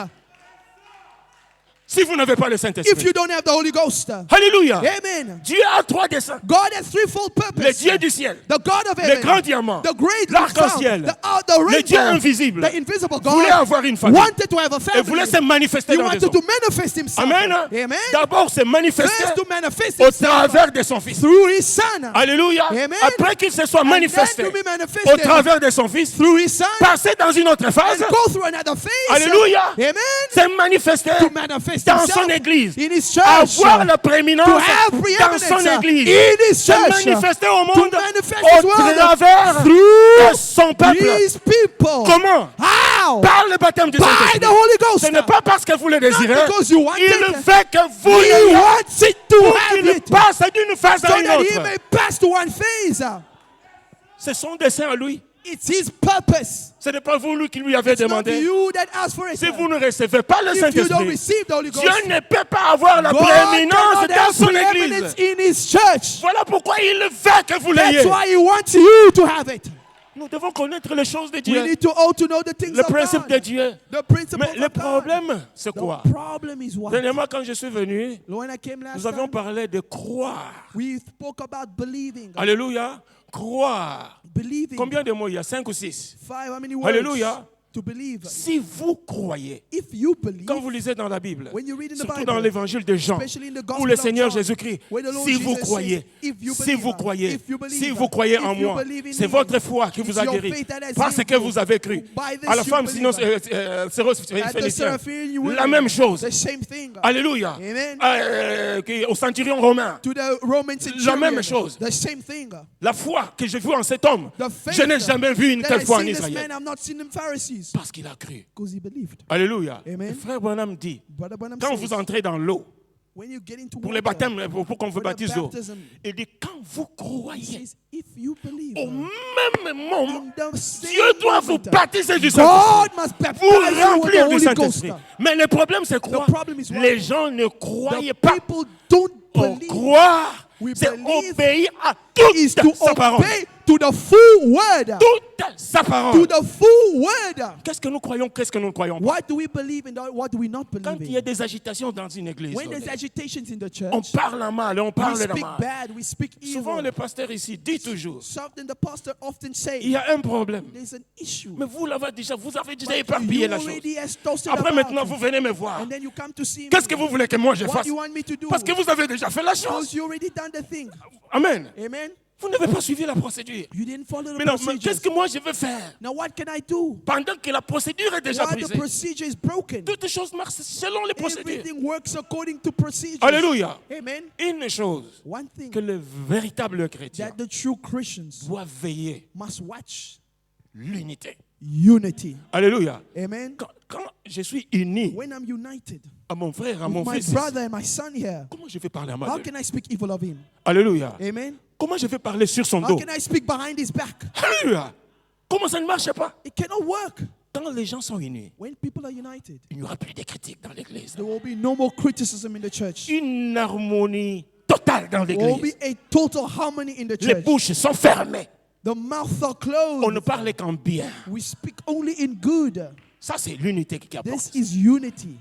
Si vous n'avez pas le if Saint-Esprit. you don't have the Holy Ghost? Alléluia. Amen. Dieu a 3 desseins. God has threefold Le purpose. Dieu du ciel, The God of le heaven, grand diamant, the great l'arc-en-ciel, the le Dieu rainbow, invisible, the invisible voulait God avoir une famille wanted to have a et family. voulait se manifester He dans les wanted hommes. to manifest himself. Amen. Amen. D'abord, se manifester First to manifest au himself travers de son Fils. through his son. Alléluia. Amen. Après qu'il se soit And manifesté then to be au manifested travers de son Fils, through his son passer dans une autre phase, and go through another phase. Alléluia. Amen. se manifester To manifest dans himself son église, in his church. avoir la prééminence To have dans preeminence son église, in his se church. manifester au To monde manifest au his word travers through de son peuple. his people. Comment? How? Par le baptême du By the Saint-Esprit. Holy Ghost. Ce n'est pas parce que vous le désirez. Not because you want Il it. veut que vous He l'ayez wants it to pour have qu'il it passe d'une phase so à une that he autre. may pass to one phase. C'est son dessein à lui. It's his purpose. Ce n'est pas vous lui qui lui avez It's not demandé. you that asked for it. Si vous ne recevez pas le If you don't Saint-Esprit, receive the Holy Ghost, Dieu ne peut pas avoir la God prééminence cannot dans have son preeminence église. in his church. Voilà pourquoi il veut que vous l'ayez. That's why he wants you to have it. Nous devons connaître les choses de We Dieu, need to all to know the things le of principe God. de Dieu. The principle Mais le of God. problème, c'est quoi? The problem is what? Dernièrement, quand je suis venu, When I came last nous avions time, parlé de croire. we spoke about believing. Alléluia. Croire. Believing. Combien de mots il y a? 5 ou 6? 5, how many words? Alléluia. To believe. Si vous croyez, If you believe, quand vous lisez dans la Bible, when you read in the surtout Bible, dans l'évangile de Jean, especially in the où Gospel le of Seigneur John, Jésus-Christ, where the Lord si vous Jesus croyez, says, if you si believe, vous croyez, if you believe, si vous croyez if en you moi, believe in c'est me, votre foi qui it's vous a your guéri. faith that has Parce healed que you. vous avez cru. By this À la you femme, believe. sinon, At the phénicien, Seraphim, you la will- même chose. The same thing. Alléluia. Amen. Au centurion romain, To the Roman centurion, même chose. The same thing. la foi que j'ai vue en cet homme, The faith je n'ai jamais vu une that telle I foi en see this Israël. man, I've not seen them Pharisees. Parce qu'il a cru. Because he believed. Alléluia. Amen. Et frère Branham dit, Brother Branham quand says, vous entrez dans l'eau, when you get into pour les water, baptêmes, pour qu'on vous for the baptise d'eau, baptism, il dit, quand vous he croyez, says, if you believe, au même moment, in the same Dieu doit vous moment, baptiser du Saint-Esprit. God must Vous baptize you with the remplir du Holy Ghost. Saint-Esprit. Mais le problème, c'est quoi? The problem is what? Les gens ne croyaient The pas. people don't Au believe. croire, We c'est believe obéir à Is toute to sa parole. obey to the full word. Toute sa To parole. the full word. Qu'est-ce que nous croyons, qu'est-ce que nous ne croyons pas? What do we believe in? What do we not Quand believe il y a in? des agitations dans une église, When there's agitations in the on church, parle en mal, on we parle de speak mal. bad, we speak Souvent, evil. le pasteur ici dit toujours, Something the pastor often il says, y a un problème. there's an issue. Mais vous avez déjà But éparpillé you la chose. already has toasted Après, about maintenant, it. vous venez me voir. And then you come to see me. Qu'est-ce que vous voulez que moi je What fasse? do you want me to do? Parce que vous avez déjà fait la chose. Because you already done the thing. Amen. Amen. Vous n'avez pas suivi la procédure. You didn't follow the Mais non, mais procedure. qu'est-ce que moi je veux faire? Now what can I do? Pendant que la procédure est déjà While the brisée. procedure is broken, Toutes choses marchent selon les procédures. everything works according to procedures. Alléluia. Amen. Une chose One thing que le véritable chrétien that the true Christians doit veiller, must watch: l'unité. unity. Alléluia. Amen. Quand je suis uni When I'm united à mon frère, à with mon my fils, brother and my son here, comment je vais parler à ma how Dieu? can I speak evil of him? Alléluia. Amen. Comment je vais parler sur son How dos? can I speak behind his back? Alléluia. Comment ça ne marche pas? It cannot work. quand les gens sont unis, When people are united, il n'y aura plus de critiques dans l'église. there will be no more criticism in the church. Une harmonie totale dans There will be l'église. a total harmony in the Les church. bouches sont fermées. The mouths are On ne closed. parle qu'en bien. We speak only in good. Ça, c'est l'unité qui This apporte. is unity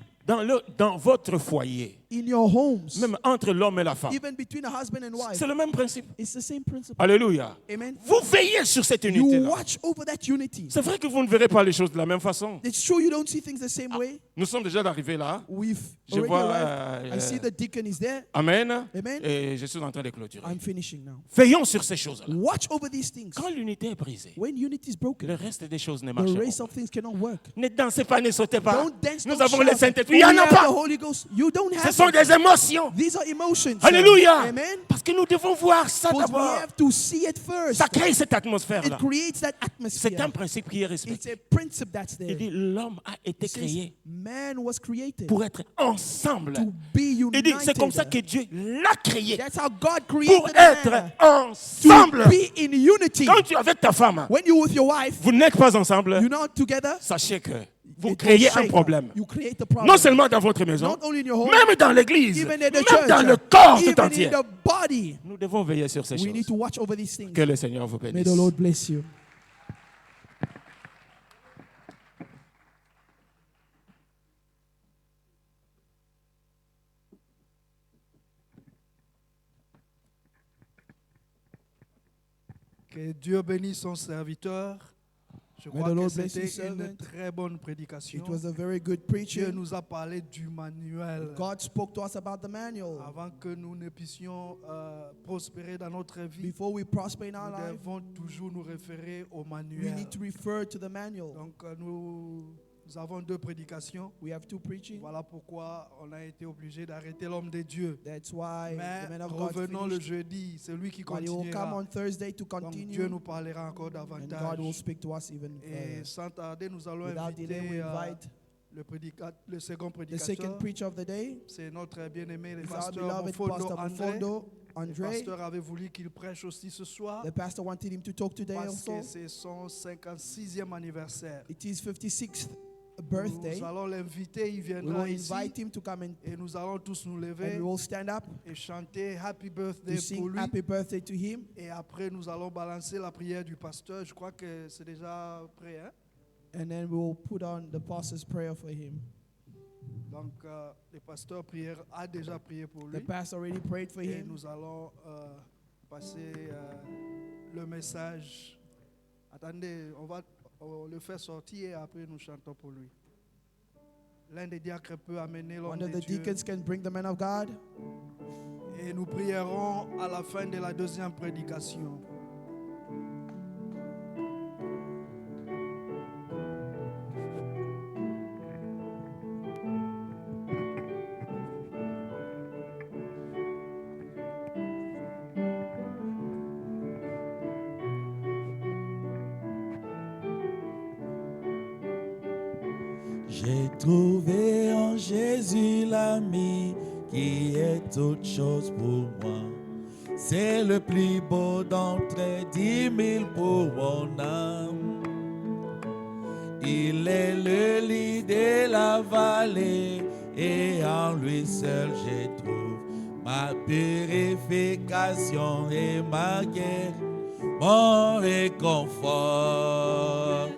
Dans votre foyer, in your homes, même entre l'homme et la femme, even between a husband and wife. c'est le même principe. It's the same principle. Alléluia. Amen. Vous veillez sur cette You unité-là. watch over that unity. C'est vrai que vous ne verrez pas les choses de la même façon. It's true you don't see things the same way. Nous sommes déjà arrivés là. We've Je already vois, arrived. I see the deacon is there. Amen. Amen. Et je suis en train de clôturer. I'm finishing now. Veillons sur ces choses-là. Watch over these things. Quand l'unité est brisée, When unity is broken, le reste des choses ne the marcheront rest pas. of things cannot work. Ne dansez pas, ne sautez pas. Don't dance, Nous don't avons shout. le Saint-Esprit. Il We n'y en a have the pas. Holy Ghost. You don't Ce have sont them. des émotions. These are emotions. Alléluia. Amen. Parce que nous devons voir ça But we d'abord. have to see it first. Ça crée cette It atmosphère-là. creates that C'est atmosphere. un principe qui est It's respecté. a principle that's Il there. dit l'homme a été It says créé man was created pour être ensemble. to be Il dit c'est comme ça united. que Dieu l'a créé. That's how God Pour created être man. ensemble. To be in unity. Quand tu es avec ta femme, When you're with your wife, vous n'êtes pas ensemble, you're not together. sachez que vous It créez will un shake. problème. You create a problem. Non seulement dans votre maison, Not only in your home, même dans l'église, even in même the church, dans le corps tout even entier. in the body. Nous devons veiller sur ces We need choses. to watch over these things. Que le Seigneur vous May bénisse. the Lord bless you. Que Dieu bénisse son serviteur. Je May crois the que Lord bless c'était his servant. une très bonne prédication. It was a very good Dieu preaching. nous a parlé du manuel. God spoke to us about the manual. Avant que nous ne puissions prospérer dans notre vie, Before we prosper in our nous life, devons toujours nous référer au we manuel. need to refer to the manual. Donc nous avons deux prédications. We have two preaching. Voilà pourquoi on a été obligé d'arrêter l'homme de Dieu. That's why the Mais man of God revenons le finished. jeudi, c'est lui qui But he will come continuera. on Thursday to Donc Dieu continue. nous parlera encore And God will davantage. speak to us even Et further. sans tarder, nous allons Without delay, we inviter invite le second the second prédicateur. preacher of the day. C'est notre bien-aimé, le It's our pasteur beloved Mofondo Pastor André. Mofondo Le Andre. pasteur avait voulu qu'il prêche aussi ce soir The pastor wanted him to talk today parce also. que c'est son 56e anniversaire. It is 56th birthday. Nous allons l'inviter, il We viendra will ici invite him to come et nous allons tous nous and lever we will stand up et chanter Happy Birthday to pour sing lui. happy birthday to him. Et après, nous allons balancer la prière du pasteur. Je crois que c'est déjà prêt. Hein? And then we will put on the pastor's prayer for him. Donc, le pasteur a déjà prié pour The lui. pastor already prayed for Et him. nous allons passer le message. Attendez, on va le faire sortir et après nous chantons pour lui. L'un des diacres peut amener l'homme One of de the Dieu. deacons can bring the man of God. Et nous prierons à la fin de la deuxième prédication. J'ai trouvé en Jésus l'ami qui est toute chose pour moi. C'est le plus beau d'entre 10 000 pour mon âme. Il est le lit de la vallée et en lui seul je trouve ma purification et ma guerre, mon réconfort.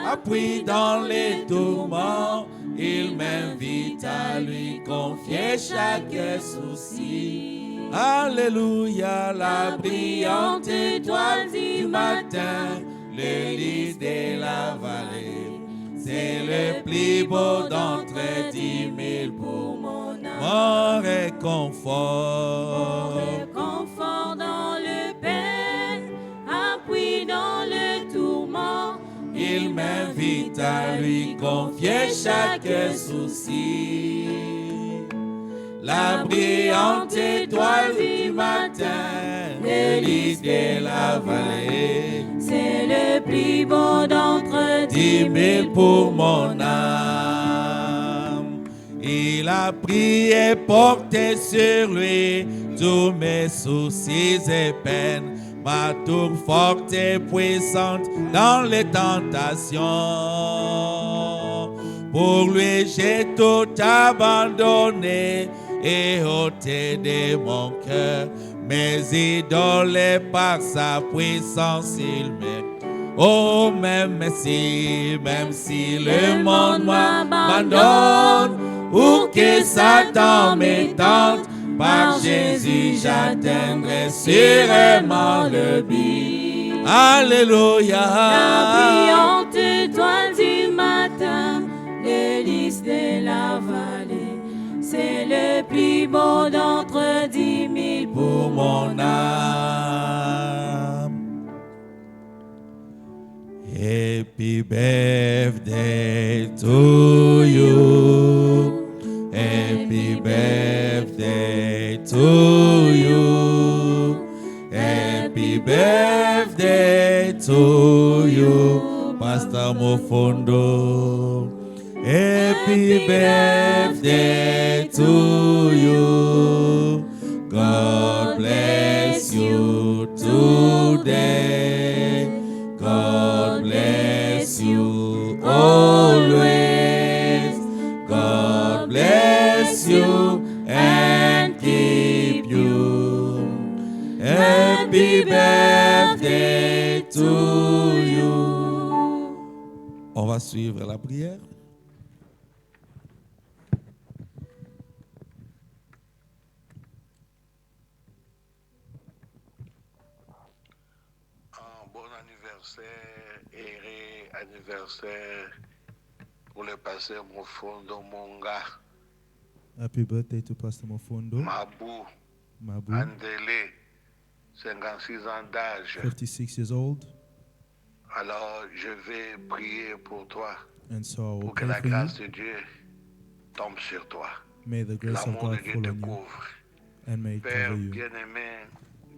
Appui dans les tourments, il m'invite à lui confier chaque souci. Alléluia, la brillante étoile du matin, le lit de la vallée. C'est le plus beau d'entre 10 000 pour mon âme. Mon réconfort. Mon réconfort dans le peine, appui dans le tourment. Il m'invite à lui confier chaque souci. La brillante étoile du matin, le lit de la vallée. C'est le plus beau d'entre 10 000 pour mon âme. Il a pris et porté sur lui tous mes soucis et peines, ma tour forte et puissante dans les tentations. Pour lui, j'ai tout abandonné et ôté de mon cœur mes idoles et par sa puissance il m'aide. Oh, même si le monde m'abandonne ou que Satan m'étende, par Jésus j'atteindrai sûrement le but. Alléluia. La brillante étoile du matin, le lys de la vallée, c'est le plus beau d'entre 10 000 Pour mon âme. Happy birthday to you. Happy birthday to you. Happy birthday to you, Pastor Mofondo. Happy birthday to you. God bless you today. God bless you always. God bless you and keep you. Happy birthday to you. On va suivre la prière. Bon anniversaire et réanniversaire pour le pasteur Mofondo Monga, Happy birthday to Pastor Mofondo. Mabou, Mabu, Andele, 56 ans d'âge. 56 years old. Alors je vais prier pour toi, And so I will pour que pray la for you. grâce de Dieu tombe sur toi. May the grace of L'amour de God Dieu fall te on you couvre. and may it Père cover you. bien-aimé,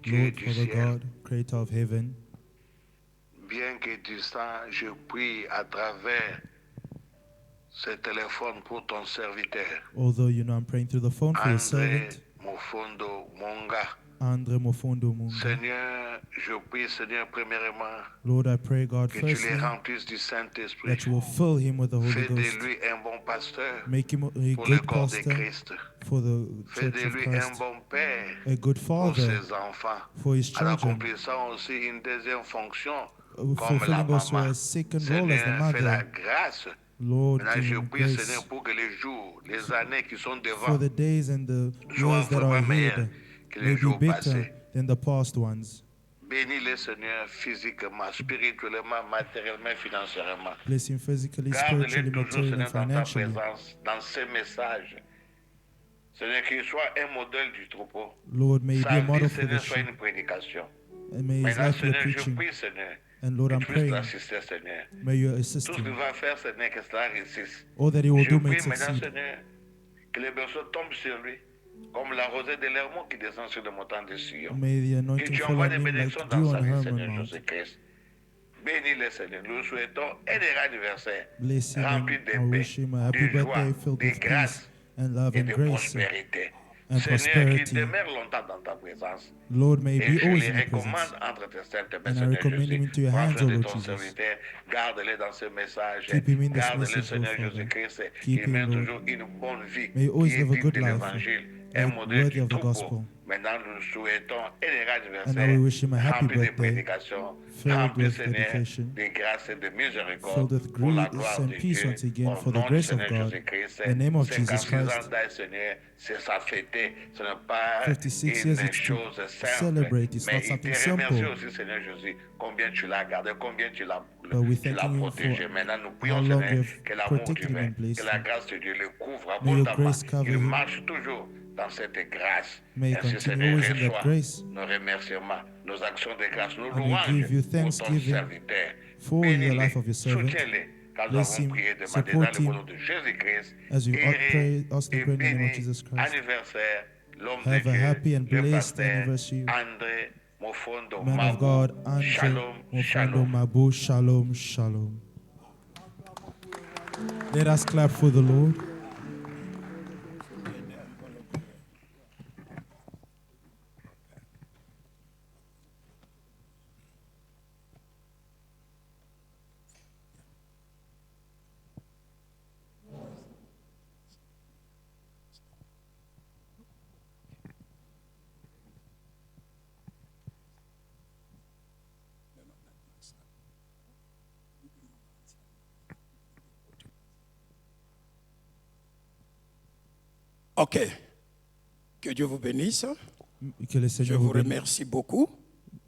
Dieu Lord, du Father ciel, God, creator of heaven, bien que tu sens, je prie à travers ce téléphone pour ton serviteur, although you know I'm praying through the phone for your André servant, Mofondo Monga. Andre Mofondo Munga. Seigneur, je prie, Seigneur, premièrement, Lord, I pray, God, que tu les firstly, remplisses du Saint-Esprit. that you will fill him with the Holy Fais de Ghost. lui un bon pasteur Make him a pour le good corps de pastor Christ. for the Fais church de of lui un Christ, bon père a good pour father ses enfants. for his En children, accomplissant aussi une deuxième fonction comme la fulfilling also maman. a second role as the Seigneur, fais la mother. grâce. Lord, Maintenant, give je him prie, grace Seigneur, pour que les jours, les années qui sont for devant the days and the soient years that are vraiment meilleurs ahead que may les be jours better passés. than the past ones. Bénis-les, Seigneur, physiquement, spirituellement, matériellement, financièrement. Bless him physically, Garde-les spiritually, toujours, materially, and Seigneur, dans ta financially. présence, dans ces messages. Seigneur, qu'il soit un modèle du troupeau. Lord, may he be Sa a vie, model for the Seigneur, soit sheep, une prédication. and may his Maintenant, life be a Seigneur, je preaching. prie, Seigneur, And Lord, que I'm tu puisses praying, l'assister, Seigneur. may you Tout assist ce qu'il him. va faire, Seigneur, que cela réussisse. All that he will Je do may prie maintenant, succeed. Seigneur, que les berceaux tombent sur lui, comme la rosée de l'Hermon qui descend sur le montant de Sion. May the Que anointing tu fall envoies on des him bénédictions like dans dew sa on vie, Hermon Seigneur Mount. Jésus-Christ. Bénis-le, Seigneur. Nous souhaitons un heureux anniversaire Bless him rempli and de I paix, wish him a happy de joie, birthday filled de with peace grâce and love et and de grace prospérité. and Seigneur, prosperity. qu'il demeure longtemps dans ta présence. Lord, may he Et be je always les in your recommande presence. entre tes saintes mains, And I Seigneur recommend him Jésus. into your Prends hands, soin O de Lord ton Jesus. serviteur. Garde-le dans ce message. Keep him in this Garde-le, message, Seigneur Lord Father. Jésus-Christ. Keep Qu'il him, mène Lord. toujours une bonne vie May he always qui est live a digne good de life, l'évangile. Un modèle worthy du of the troupeau. gospel. Maintenant, nous souhaitons un heureux And anniversaire now we wish him a happy rempli de birthday, prédications, filled rempli, with Seigneur, dedication, de grâce et de filled miséricorde with pour la grace gloire and de peace Dieu. once again Au for the nom du grace of Seigneur God. Jésus-Christ, In the name of Jesus 56 ans Christ. d'âge, Seigneur, c'est sa fêter. Ce n'est pas 56 years, une it's to chose simple. celebrate. It's Mais not il something te remercie simple. aussi, Seigneur Jésus, combien tu l'as gardé, combien tu l'as But we tu l'as thanking you protégé. for Maintenant, nous how prions, long Seigneur, you've que l'amour protected him divin, and blessed que la him. grâce de Dieu le couvre May your abondamment. grace cover Il him. marche toujours dans cette grâce. May he Ainsi, continue Seigneur, always in that reçois grace. nos remerciements, nos actions de grâce, nos And we louanges give you pour ton thanksgiving serviteur. for the Bénis-les, life of your servant. soutiens-les, car nous Bless avons him, prié, demandé dans support le him nom de Jésus-Christ. as we pray, ask and Et pray in the name of béni Jesus Christ. anniversaire, l'homme Have de a Dieu, happy and le blessed pasteur anniversary. André Mofondo Man of Mabou. God, Andre Shalom, Mofondo shalom. Mabu, shalom, shalom. Let us clap for the Lord. Ok. Que Dieu vous bénisse. Que le Je Seigneur vous vous bénisse. remercie beaucoup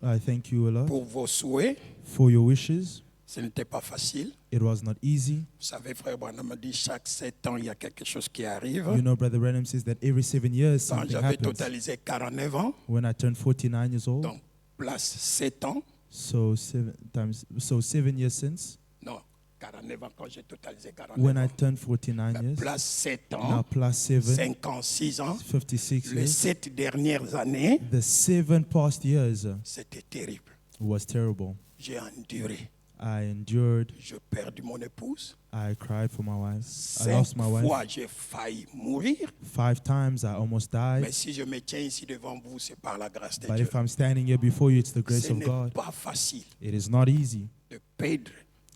I thank you a lot pour vos souhaits. for your wishes. Ce n'était pas facile. It was not easy. Vous savez, frère Branham m'a dit chaque 7 ans, il y a quelque chose qui arrive. You know, Brother Branham says that every 7 years Quand something j'avais happens. totalisé 49 ans, When I turned 49 years old, donc place 7 ans. so 7 years since, Non, 49 ans quand j'ai totalisé 49 when I ans. turned 49 years, Place 7 now ans, plus 7, 56 ans. 56 Les years. 7 dernières années, The 7 past years c'était terrible. was terrible. J'ai enduré. I endured. Je perdu mon épouse. I cried for my wife. I 5 lost my fois, wife. j'ai failli mourir. 5 times I almost Mais died. si je me tiens ici devant vous, c'est par la grâce de But Dieu. if I'm standing here before you, it's the grace Ce of n'est God. pas facile It is not easy de perdre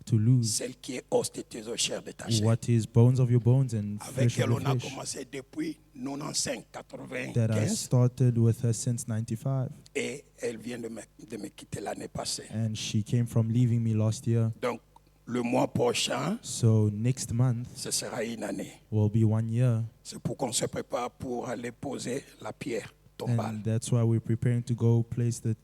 to lose celle qui est os de tes os, chair de ta chair. what is bones of your bones and Avec flesh of elle, your on a flesh. commencé depuis 95, That I 95. started with her since 95. Et elle vient de me quitter l'année passée. And she came from leaving me last year. Donc, le mois prochain, So next month ce sera une année. will be 1 year. C'est pour qu'on se prépare pour aller poser la pierre tombale. And that's why we're preparing to go place the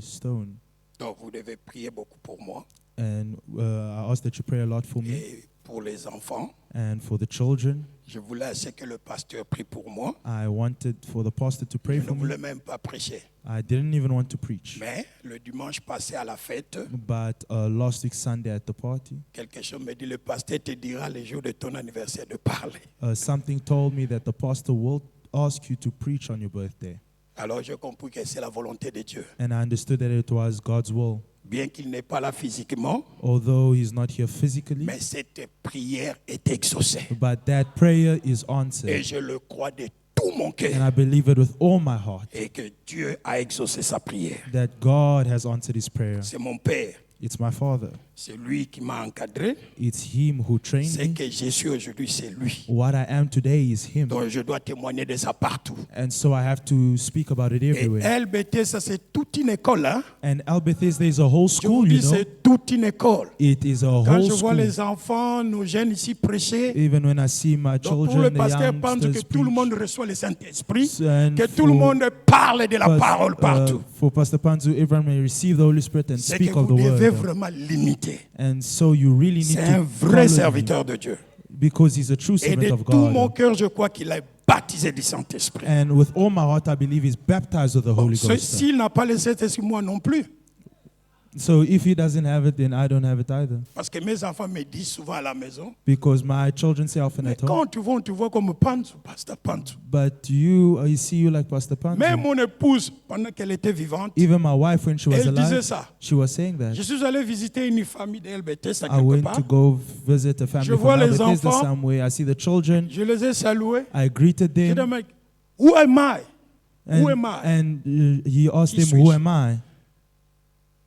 stone. Donc, vous devez prier beaucoup pour moi And I ask that you pray a lot for me et pour les enfants. and for the children. Je voulais que le pasteur prie pour moi. I wanted for the pastor to pray Je for ne me. voulais même pas prêcher. I didn't even want to preach. Mais le dimanche passé à la fête, But last week Sunday at the party, quelque chose me dit, le pasteur te dira le jour de ton anniversaire de parler. something told me that the pastor will ask you to preach on your birthday. Alors j'ai compris que c'est la volonté de Dieu. And I understood that it was God's will. Bien qu'il n'est pas là physiquement, Although he's not here physically, mais cette prière est exaucée. but that prayer is Et answered. je le crois de tout mon And cœur. I believe it with all my heart Et que Dieu a exaucé sa prière. that God has answered his prayer. C'est mon Père. It's my Father. C'est lui qui m'a encadré. It's him who trained C'est me. que je suis aujourd'hui, c'est lui. What I am today is him. Donc je dois témoigner de ça partout. And so I have to speak about it Et everywhere. LBT, ça c'est toute une école. Hein? And El Bethesda is a whole Je vous school, dis, you know. c'est toute une école. It is a Quand whole je vois school. les enfants, nos jeunes ici prêcher, Even when I see my donc pour le children, the pasteur pense que youngsters tout le monde preach. reçoit le Saint-Esprit, And que tout le monde parle de la parole partout. For Pastor Panzu, everyone may receive the Holy Spirit and C'est que speak of vous the devez word. vraiment l'imiter. And so you really need C'est un to vrai follow him serviteur de Dieu. because he's a true Et de servant of tout mon God. cœur, je crois qu'il est baptisé du Saint-Esprit. And with all my heart, I believe he's baptized with the Holy Ghost. S'il n'a pas le Saint-Esprit, moi non plus. So if he doesn't have it, then I don't have it either. Parce que mes enfants me disent souvent à la maison, Because my children say often mais at home, quand tu vois, on te voit comme Pantu, pasteur Pantu. but you, I see you like Pastor Même Panzu. mon épouse, pendant qu'elle était vivante, Even my wife, when she was elle disait alive, ça. she was saying that. Je suis allé visiter une famille de LBT, ça I quelque went part. to go visit a Je family vois from les Bethesda enfants. somewhere. I see the children. Je les ai salués. I greeted J'ai dit, them. mec, who am I? Who am I? And he asked Qui them, who suis-je? am I?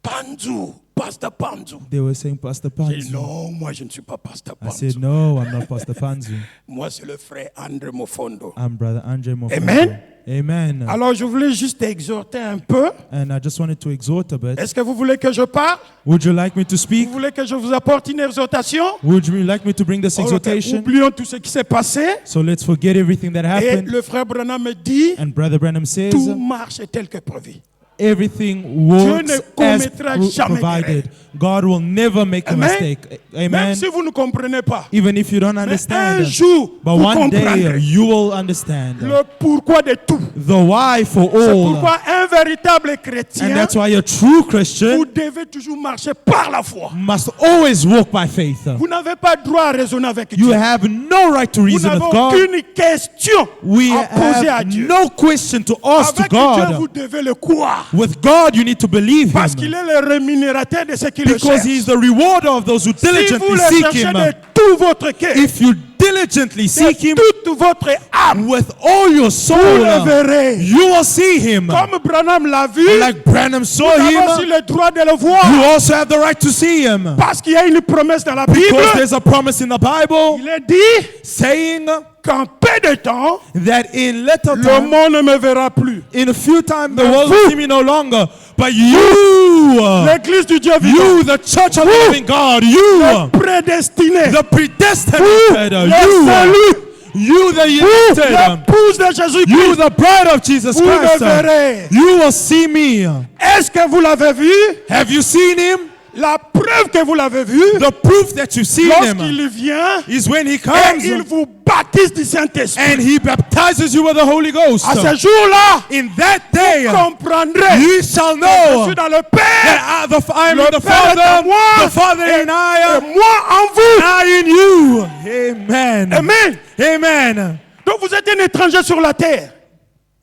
Panzu, pasteur Panzu. They were saying, Pastor J'ai dit, Panzu. non, moi je ne suis pas pasteur I Panzu. said, no, I'm not Pastor Panzu. Moi c'est le frère André Mofondo. I'm Brother Andre Mofondo. Amen. Amen. Alors je voulais juste exhorter un peu. And I just wanted to exhort a bit. Est-ce que vous voulez que je parle? Would you like me to speak? Vous voulez que je vous apporte une exhortation? Would you like me to bring this Ok, exhortation? oublions tout ce qui s'est passé. So let's forget everything that Et happened. le frère Branham me dit, And Brother Branham says, tout marche tel que prévu. everything Dieu works ne as commettra jamais provided. God will never make a Amen. mistake. Même Amen. si vous ne comprenez pas. Even if you don't Mais un understand. jour, But vous one day comprendrez you will understand le pourquoi de tout. the why for C'est all. pourquoi un véritable And chrétien, that's why a true Christian vous devez toujours marcher par la foi. must always walk by faith. Vous n'avez pas droit à raisonner avec You Dieu. have no right to Vous reason n'avez with God. aucune question We à poser à have Dieu. no question to ask to Avec Dieu, vous God. devez le croire. With God, you need to believe Parce qu'il Him. est le rémunérateur de ceux qui le Because He is cherchent. the rewarder of those who Si vous diligently le seek cherchez Him. de tout votre cœur, If you diligently seek Him de toute votre âme, with all your soul, vous le verrez. you will see Him. Comme Branham l'a vu, Like Branham saw vous avez aussi Him, le droit de le you voir. also have the right to see Him. Parce qu'il y a une promesse dans la Bible. Because there's a promise in the Bible Il est dit saying qu'en peu de temps, that in little le time, monde ne me verra plus. in a few time, the Mais world vous- will see me no longer. But you, L'église du Dieu vivant, you, the church of the living God, you, prédestiné, the predestinated, le you, salut, You, the Vous, elected. l'épouse de You, Jésus-Christ, the bride of Jesus vous le Christ. verrez. You will see me. Est-ce que vous l'avez vu? Have you seen him? La preuve que vous l'avez vu, The proof that you've seen him lorsqu'il vient is when he et comes il vous baptise du Saint-Esprit. and he baptizes you with the Holy Ghost. À ce jour-là, In that day, vous comprendrez you shall que je know suis dans le Père, that I am le in the Père est en Father, moi, the Father et, in I, et moi en vous. I in you. Amen. Amen. Amen. Donc vous êtes un étranger sur la terre.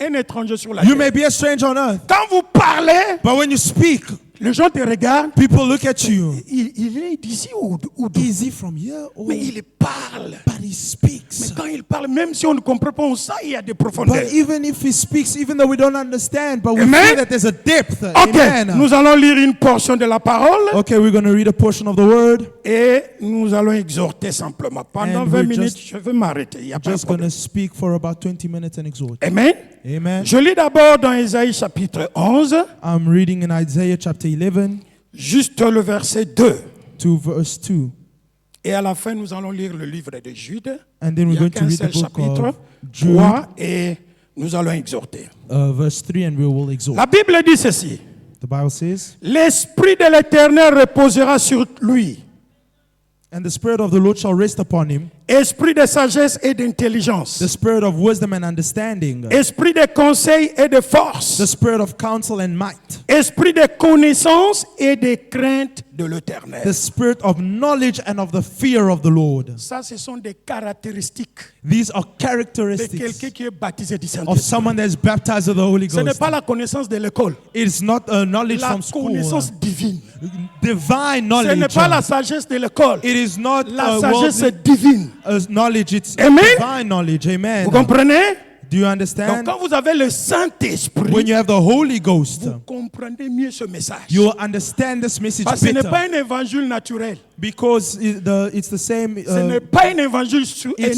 Un étranger sur la You terre. may be a stranger on earth, Quand vous parlez, but when you speak, les gens te regardent. people look at you. Il est d'ici ou d'où? Is he from here? Or Mais il parle. but he speaks. Mais quand il parle, même si on ne comprend pas, on sait qu'il y a des profondeurs. But even if he speaks, even though we don't understand, but we Amen. feel that there's a depth. Ok, Amen. nous allons lire une portion de la parole Okay, we're going to read a portion of the word. et nous allons exhorter simplement. Pendant And 20 we're minutes, just- je vais m'arrêter. Il n'y a pas de Just going problème. to speak for about 20 minutes and exhort. Amen. Amen. Je lis d'abord dans Ésaïe chapitre 11, I'm reading in Isaiah chapter 11 juste le verset 2. to verse 2. Et à la fin, nous allons lire le livre de Jude. And then Il we're n'y a going to qu'un read seul the book chapitre, of Jude, 3, et nous allons exhorter. verse 3, and we will exhort. La Bible dit ceci. The Bible says, L'Esprit de l'Éternel reposera sur lui. and the Spirit of the Lord shall rest upon him, Esprit de sagesse et d'intelligence. the Spirit of wisdom and understanding, Esprit de conseil et de force. the Spirit of counsel and might, Esprit de connaissance et de crainte de the l'Éternel. Spirit of knowledge and of the fear of the Lord. Ça, ce sont des caractéristiques These are de characteristics quelqu'un qui est baptisé du of Saint-Esprit. someone that is baptized with the Holy Ce n'est Ghost. pas la connaissance de l'école. It's not a knowledge La from school, connaissance divine. divine Ce n'est knowledge. pas la sagesse de l'école. It is not La a sagesse worldly est divine. knowledge, it's Amen. divine knowledge. Amen. Vous comprenez? Do you Donc understand? quand vous avez le Saint-Esprit, When you have the Holy Ghost, vous comprenez mieux ce message. you will understand this message Parce que ce n'est better. pas un évangile naturel. Because it's the same. Ce n'est pas un évangile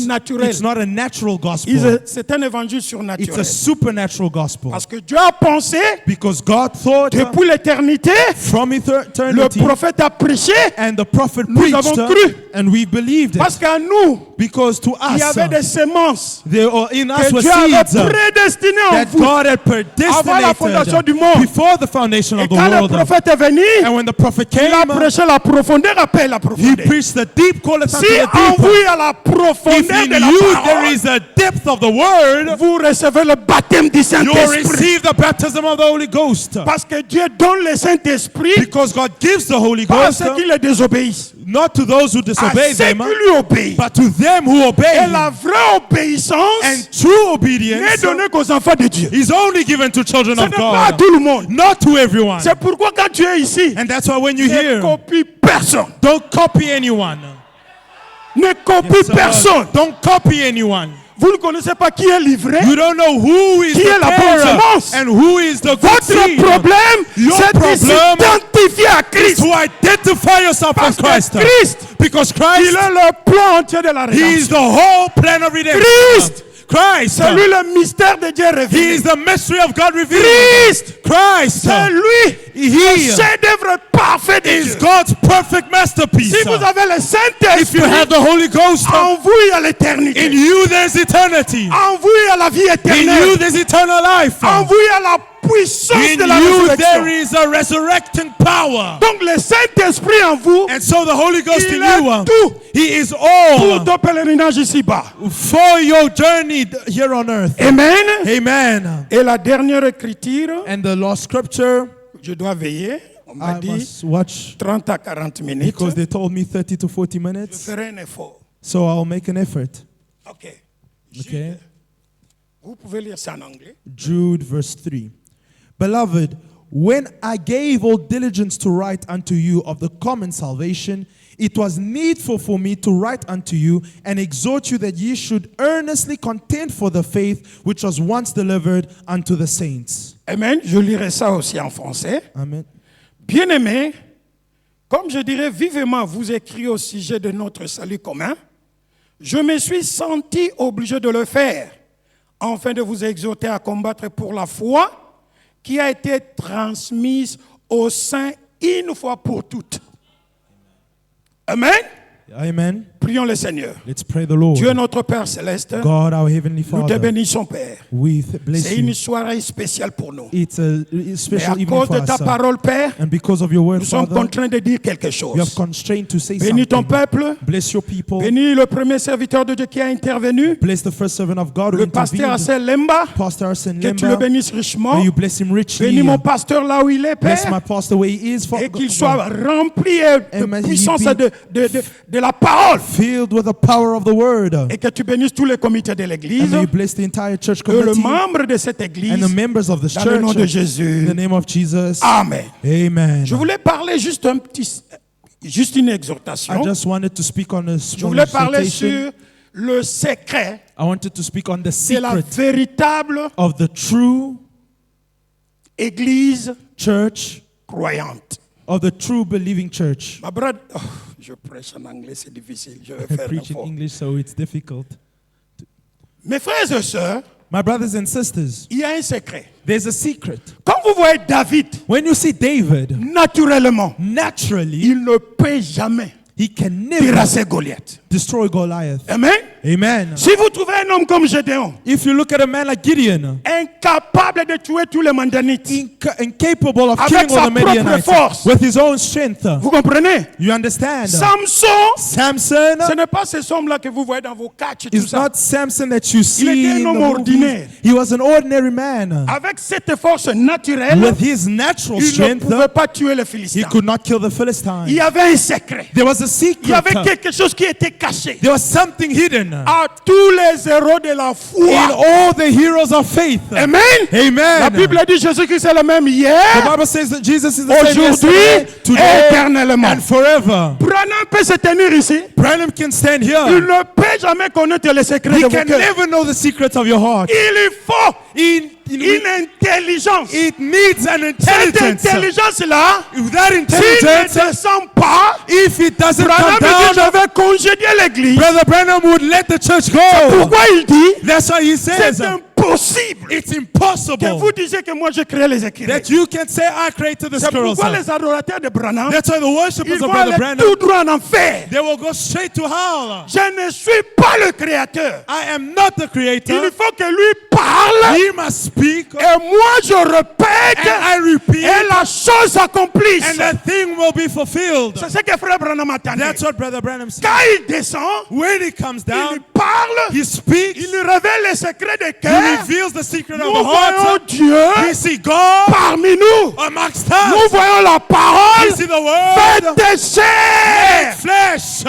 naturel. It's not a natural gospel. C'est un évangile It's surnaturel. a supernatural gospel. Parce que Dieu a pensé, Because God thought depuis l'éternité, from le eternity, prophète a prêché, and the prophet nous preached, avons cru. and we believed parce it. qu'à nous, Because to il y us, avait des semences there are in us que were Dieu avait seeds prédestinées en that vous. God had Avant la fondation du predestinated monde. before the foundation Et of the quand le world. prophète est venu, And when the prophet il a came, prêché la profondeur, appelle la he profondeur. preached the deep, call it Si unto the en vous deep. il y a la If profondeur in de la you there parole, is a depth of the word, vous recevez le baptême du you will Saint-Esprit. receive the baptism of the Holy Ghost. Parce que Dieu donne le Saint-Esprit Because God gives the Holy pas à Ghost ceux qui le désobéissent, not to those who à disobey ceux them, qui lui obéissent. but to them who obey Et him. la vraie obéissance And true n'est obedience donnée qu'aux enfants de Dieu. is only given to children Ce of n'est pas à God, tout le monde. not to everyone. C'est pourquoi quand tu es ici, And that's why when you ne hear, copie personne. don't copy anyone. Ne copie So, personne. don't copy anyone. Vous ne connaissez pas qui est livré. You don't know who is Qui est the la bonne bearer semence? and who is the good Votre seed. problème, Your c'est de problem s'identifier à is Christ. to identify yourself Parce as que Christ. Christ, Because il Christ, est le plan entier de la He is rédemption. the whole plan of redemption. Christ, Christ, c'est lui le mystère de Dieu He révélé. is the mystery of God revealed. Christ, Christ, c'est lui le He chef-d'œuvre parfait de is Dieu. God's perfect masterpiece. Si vous avez le If you Saint-Esprit, have the Holy Ghost, en vous il y a l'éternité. in you there's eternity. En vous il y a la vie In you éternelle. there's eternal life. En vous il y a la puissance In de la you there résurrection. is a resurrecting power. Donc le Saint-Esprit en vous, And so the Holy Ghost il in est you, tout He is pour all ton pèlerinage ici-bas. for your journey here on earth. Amen. Amen. Et la dernière écriture, And the last scripture, je dois veiller, on m'a I dit must watch 30 à 40 minutes. because they told me 30 to 40 Je minutes. ferai un effort. So I'll make an effort. Ok. Okay. Vous pouvez lire ça en anglais. Jude verse 3. Beloved, when I gave all diligence to write unto you of the common salvation, it was needful for me to write unto you and exhort you that ye should earnestly contend for the faith which was once delivered unto the saints. Amen. Je lirai ça aussi en français. Amen. Bien-aimés, comme je dirais vivement vous écrire au sujet de notre salut commun, je me suis senti obligé de le faire, afin de vous exhorter à combattre pour la foi qui a été transmise aux saints une fois pour toutes. Amen. Amen. Prions le Seigneur. Let's pray the Lord. Dieu notre Père Céleste, God, our Heavenly nous te Father, bénissons, Père. we bless C'est une you. soirée spéciale pour nous. It's a Mais special à evening cause for de ta us. parole, Père, And because of your word, nous sommes Father, contraints de dire quelque you have chose. constrained to say Bénis ton something. peuple. Bless your people. Bénis le premier serviteur de Dieu qui a intervenu. Bless the first servant of God who Le pasteur intervened. Assel Lemba. Pastor Arsene Que tu le Lemba. bénisses richement. May you bless him richly. Bénis mon pasteur là où il est, Bless my Père. pastor where he is. Et qu'il soit rempli de may he puissance be de la parole. filled with the power of the word. Et que tu bénisses tous les comités de And l'église. may you bless the entire church Que le community membre de cette and église. the members of this Dans le nom de church. Jésus. In the name of Jesus. Amen. Amen. Je voulais parler juste une I exhortation. just wanted to speak on a Je small voulais parler exhortation. sur le secret I wanted to speak on the de la secret véritable of the true église church, croyante. of the true believing church. Ma brother, je prêche en anglais, c'est difficile. Je vais I faire un preach in effort. English, so it's difficult. Mes frères et sœurs, My brothers and sisters, il y a un secret. there's a secret. Quand vous voyez David, When you see David, naturellement, naturally, il ne peut jamais he can never terrasser Goliath. destroy Goliath. Amen. Amen. Si vous trouvez un homme comme Gédéon, If you look at a man like Gideon, incapable de tuer tous les Mandanites, incapable of Avec killing sa all the propre Midianites force. with his own strength, vous comprenez? you understand? Samson, Samson ce n'est pas ce homme-là que vous voyez dans vos catchs et tout is ça. not Samson that you see était un in the homme movies. ordinaire. He was an ordinary man. Avec cette force naturelle, With his natural il ne strength, pouvait pas tuer les he Philistins. could not kill the Il Philistines. y avait un secret. There was a Il y avait secret. quelque chose qui était caché. There was something hidden À tous les héros de la in foi. all the heroes of faith. Amen. Amen. La Bible dit Jésus-Christ est le même The hier, Bible says that Jesus is the same aujourd'hui yesterday, et today, éternellement. and forever. Branham peut se tenir ici. Branham can stand Il here. ne peut jamais connaître les secrets He de vos can cœurs. never know the secrets of your heart. Il faut Une intelligence. It needs an Cette intelligence. intelligence-là, That s'il intelligence, ne descend pas, if it doesn't Branham come dit down, je vais congédier l'église. Brother Branham would let the church go. Pourquoi il dit That's why he says c'est impossible it's que impossible vous disiez que moi j'ai créé les écrits. that you can say I created the C'est squirrels. pourquoi les adorateurs de Branham, That's why the ils worshippers of vont Brother aller Branham, tout droit en enfer. they will go straight to hell. Je ne suis pas le créateur. I am not the creator. Il faut que lui parle He must speak et moi je répète and I repeat et la chose s'accomplisse. and the thing will be fulfilled. C'est ce que frère Branham attendait. That's what Brother Branham said. Quand il descend, When he comes il down, parle, he speaks, il révèle les secrets des he cœurs. reveals the secret of Nous the voyons heart. Dieu We see God parmi nous. amongst Nous us. voyons la parole We see the word faite chair. flesh.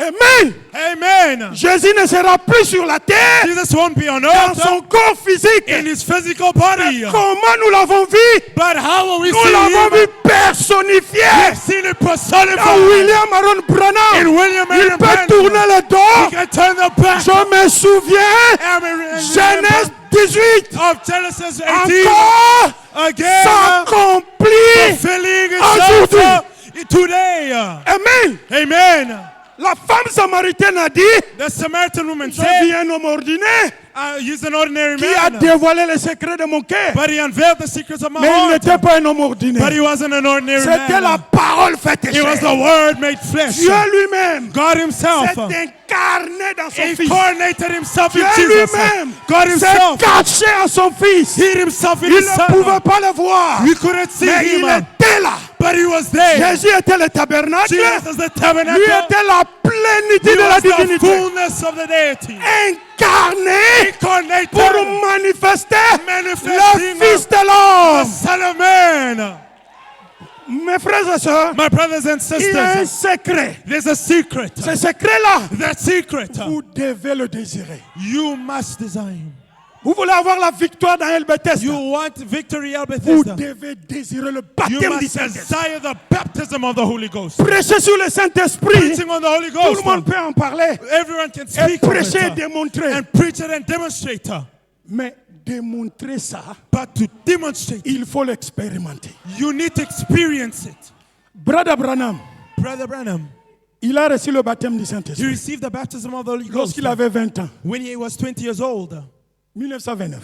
Amen. Amen. Jésus ne sera plus sur la terre Jesus won't be on dans earth son corps physique. in his physical body. Comment nous l'avons vu? But how will we Nous see l'avons him? vu personnifié. We've seen it Dans personified. William Aaron Branham, In William il Aaron peut Branham, tourner le he dos. can turn the back. Je me souviens, And we remember Genèse 18, of Genesis 18 encore again s'accomplit fulfilling aujourd'hui. itself today. Amen. Amen. La femme samaritaine a dit, The Samaritan woman je said, vis un homme ordinaire he's an ordinary qui a man, dévoilé les secrets de mon cœur. but he unveiled the secrets of my Mais il heart. n'était pas un homme But ordinaire. he wasn't an ordinary C'était la man. parole faite It was the chair. word made flesh. Dieu lui-même God himself s'est incarné dans son Fils. incarnated himself in Dieu Jesus. lui-même God s'est himself caché en son Fils. hid himself in Il his ne pouvait son. pas le voir. We couldn't see Mais il him, était là. but he was there. Jésus était le tabernacle. Jesus is the Lui tabernacle. était la plénitude He de la was the divinité. fullness of the deity. Incarné Incarnated pour manifester manifesting le Fils de the l'homme. Son of Man. Mes frères et sœurs, My brothers and il y a un sisters, secret. there's a secret. Ce secret-là, That secret, vous devez le désirer. you must desire him. Vous voulez avoir la victoire dans El Bethesda. You want victory at Vous Bethesda. devez désirer le You baptême du must Saint-Esprit. desire the baptism of the Holy Ghost. Prêcher sur le Saint-Esprit, Preaching on the Holy tout le Ghost. monde peut en parler. Everyone can Et speak of prêcher et it, démontrer. and preach it and demonstrate. Mais démontrer ça, But to demonstrate, il faut l'expérimenter. you need to experience it. Brother Branham, Brother Branham, il a reçu le baptême du he Saint-Esprit received the baptism of the Holy Ghost lorsqu'il avait 20 ans. when he was 20 years old, 1929.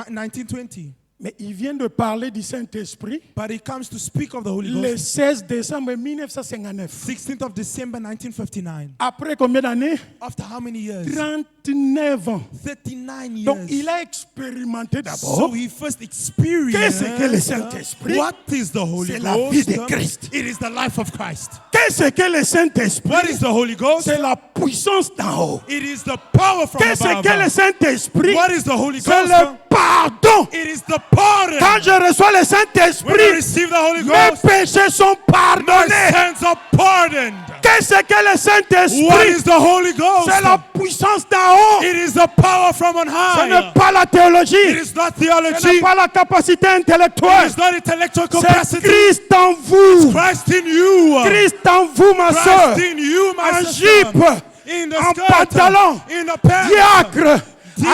1920. Mais il vient de parler du Saint-Esprit But he comes to speak of the Holy le Ghost. 16 décembre 1959. 16th of December 1959. Après combien d'années? After how many years? 39 ans. 39 years. Donc il a expérimenté So d'abord. he first experienced Qu'est-ce que le Saint-Esprit? what is the Holy C'est Ghost? la vie de Christ. It is the life of Christ. Qu'est-ce que le Saint-Esprit? What is the Holy Ghost? C'est la puissance d'en haut. It is the power from Qu'est-ce que le above. Saint-Esprit? What is the Holy C'est Ghost? le pardon. It is the pardon. Quand je reçois le When I Saint-Esprit, receive the Holy mes Ghost, péchés sont my pardonnés. sins are pardoned. Qu'est-ce que le What Saint-Esprit? is the Holy Ghost? C'est la puissance d'en haut. It is the power from on Ce n'est high. pas la It théologie. is not Ce n'est theology. pas la capacité It intellectuelle. is not intellectual C'est capacity. Christ en vous. Christ in you. Christ en vous, ma soeur. Christ in you, my En sister. jupe, In the en skirt, pantalon, in the pants, diacre,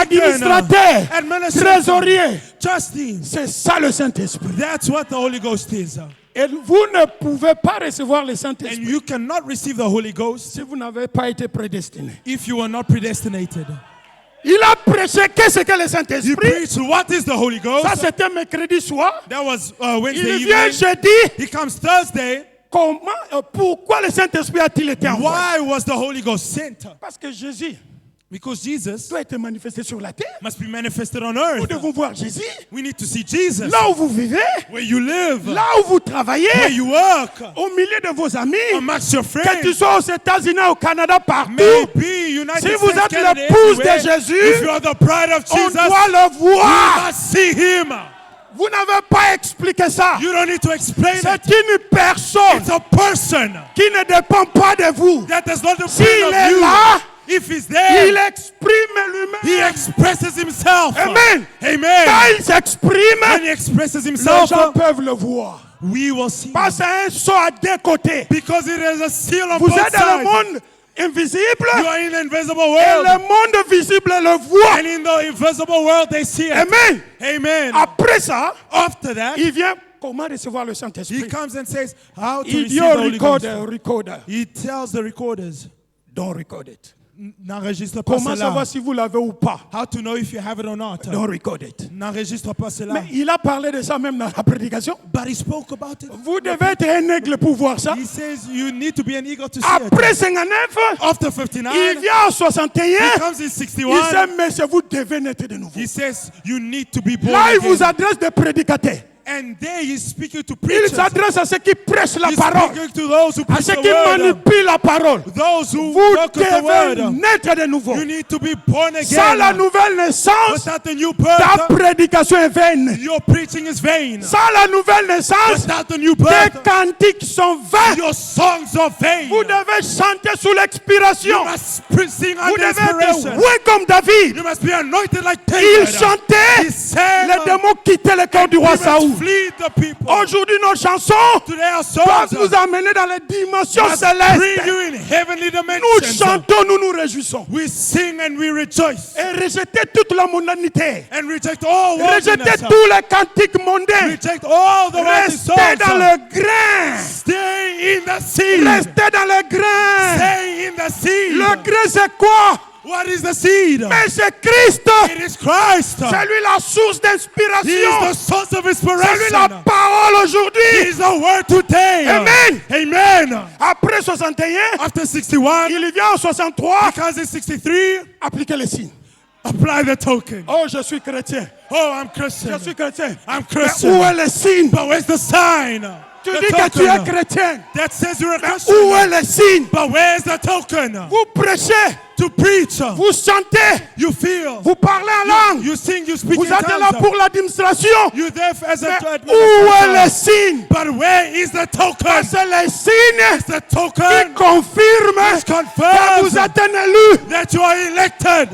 administrateur, administrateur, trésorier. Justine. C'est ça le Saint-Esprit. That's what the Holy Ghost is. Et vous ne pouvez pas recevoir le And Saint-Esprit you cannot receive the Holy Ghost si vous n'avez pas été prédestiné. if you are not predestinated. Il a prêché qu'est-ce que le You Saint-Esprit. preach what is the Holy Ghost. Ça c'était mercredi soir. That was Wednesday Il vient evening. jeudi. He comes Thursday. Pourquoi le Saint-Esprit a-t-il été envoyé? Why was the Holy Ghost sent? Parce que Jésus Because Jesus doit être manifesté sur la terre. must be manifested on Nous earth. devons voir Jésus. We need to see Jesus. Là où vous vivez, Where you live. là où vous travaillez, Where you work. au milieu de vos amis, Amongst your que tu friends. sois aux États-Unis, au Canada, partout, Maybe United si vous States, êtes Canada, l'épouse de everywhere. Jésus, If you are the bride of on Jesus, doit le you voir. must see him. Vous n'avez pas expliqué ça. You don't need to explain it. C'est une personne It's a person qui ne dépend pas de vous. that does not depend S'il on est you. là, If he's there, il exprime he lui-même. expresses himself. Amen. Amen. Quand il s'exprime, When he expresses les himself, gens peuvent le voir. we will see him. Parce que c'est un saut à deux côtés. Because it is a seal on Vous both êtes dans le sides. monde invisible You are in the invisible et world. le monde visible le voit. And in the invisible world, they see it. Amen. Amen. Après ça, After that, il vient comment recevoir le he Saint-Esprit. comes and says how to Il receive dit the au Holy Ghost. recorder, He tells the recorders, don't record it. n'enregistre pas Comment savoir cela. si vous l'avez ou pas? How to know if you have it or not. Don't record it. N'enregistre pas cela. Mais il a parlé de ça même dans la prédication. But he spoke about it. Vous devez être un aigle pour voir ça. He says you need to be an eagle to see Après it. 59, After 59, il vient en 61. he comes in Il 61. sait, mais vous devez naître de nouveau. He says you need to be born Là, il vous again. adresse des prédicateurs. And there he's speaking to Il preachers. s'adresse à ceux qui prêchent la He's parole, speaking to those who à preach ceux the qui word. manipulent la parole. Those who Vous work with the devez word. naître de nouveau. You need to be born Sans la again. nouvelle naissance, Without the new ta birth, prédication est vaine. your preaching is vain. Sans la nouvelle naissance, Without the new tes birth, cantiques sont vains. your songs are vain. Vous devez chanter sous You l'expiration. must sing Vous under devez être inspiration. ouais comme David. You must be anointed like Il David. chantait, He sang. les démons quittaient le cœur du roi Demons Saoul. flee the people. Aujourd'hui, nos chansons Today our doivent songs nous amener dans les dimensions must bring célestes. you in heavenly Nous dimensions. chantons, nous nous réjouissons. We sing and we rejoice. Et rejeter toute la mondanité. And reject all Rejeter worldliness. tous les cantiques mondains. Reject all the worldly Restez dans songs. le grain. Stay in the seed. Restez dans le grain. Stay in the seed. Le grain, c'est quoi? What is the seed? Mais c'est Christ. It is Christ. C'est lui la source He is d'inspiration. the source of C'est lui inspiration. la parole He aujourd'hui. is the word today. Amen. Amen. Après 61, After 61, il vient en 63. because in 63, Appliquez les signes. apply the token. Oh, je suis chrétien. Oh, I'm Christian. Je suis chrétien. I'm Mais Christian. où est le signe? But where's the sign? Tu The dis que tu es token. chrétien. That says you're a Mais Christian. où est le signe? But where's the token? Vous prêchez, To preach, vous chantez, you feel, vous parlez en langue. you sing, you speak Vous in êtes là tongues. pour l'administration. You there as Mais a où est le signe? But where is the token? C'est le signe It's the qui token confirme which que confirms vous êtes un élu. that you are elected.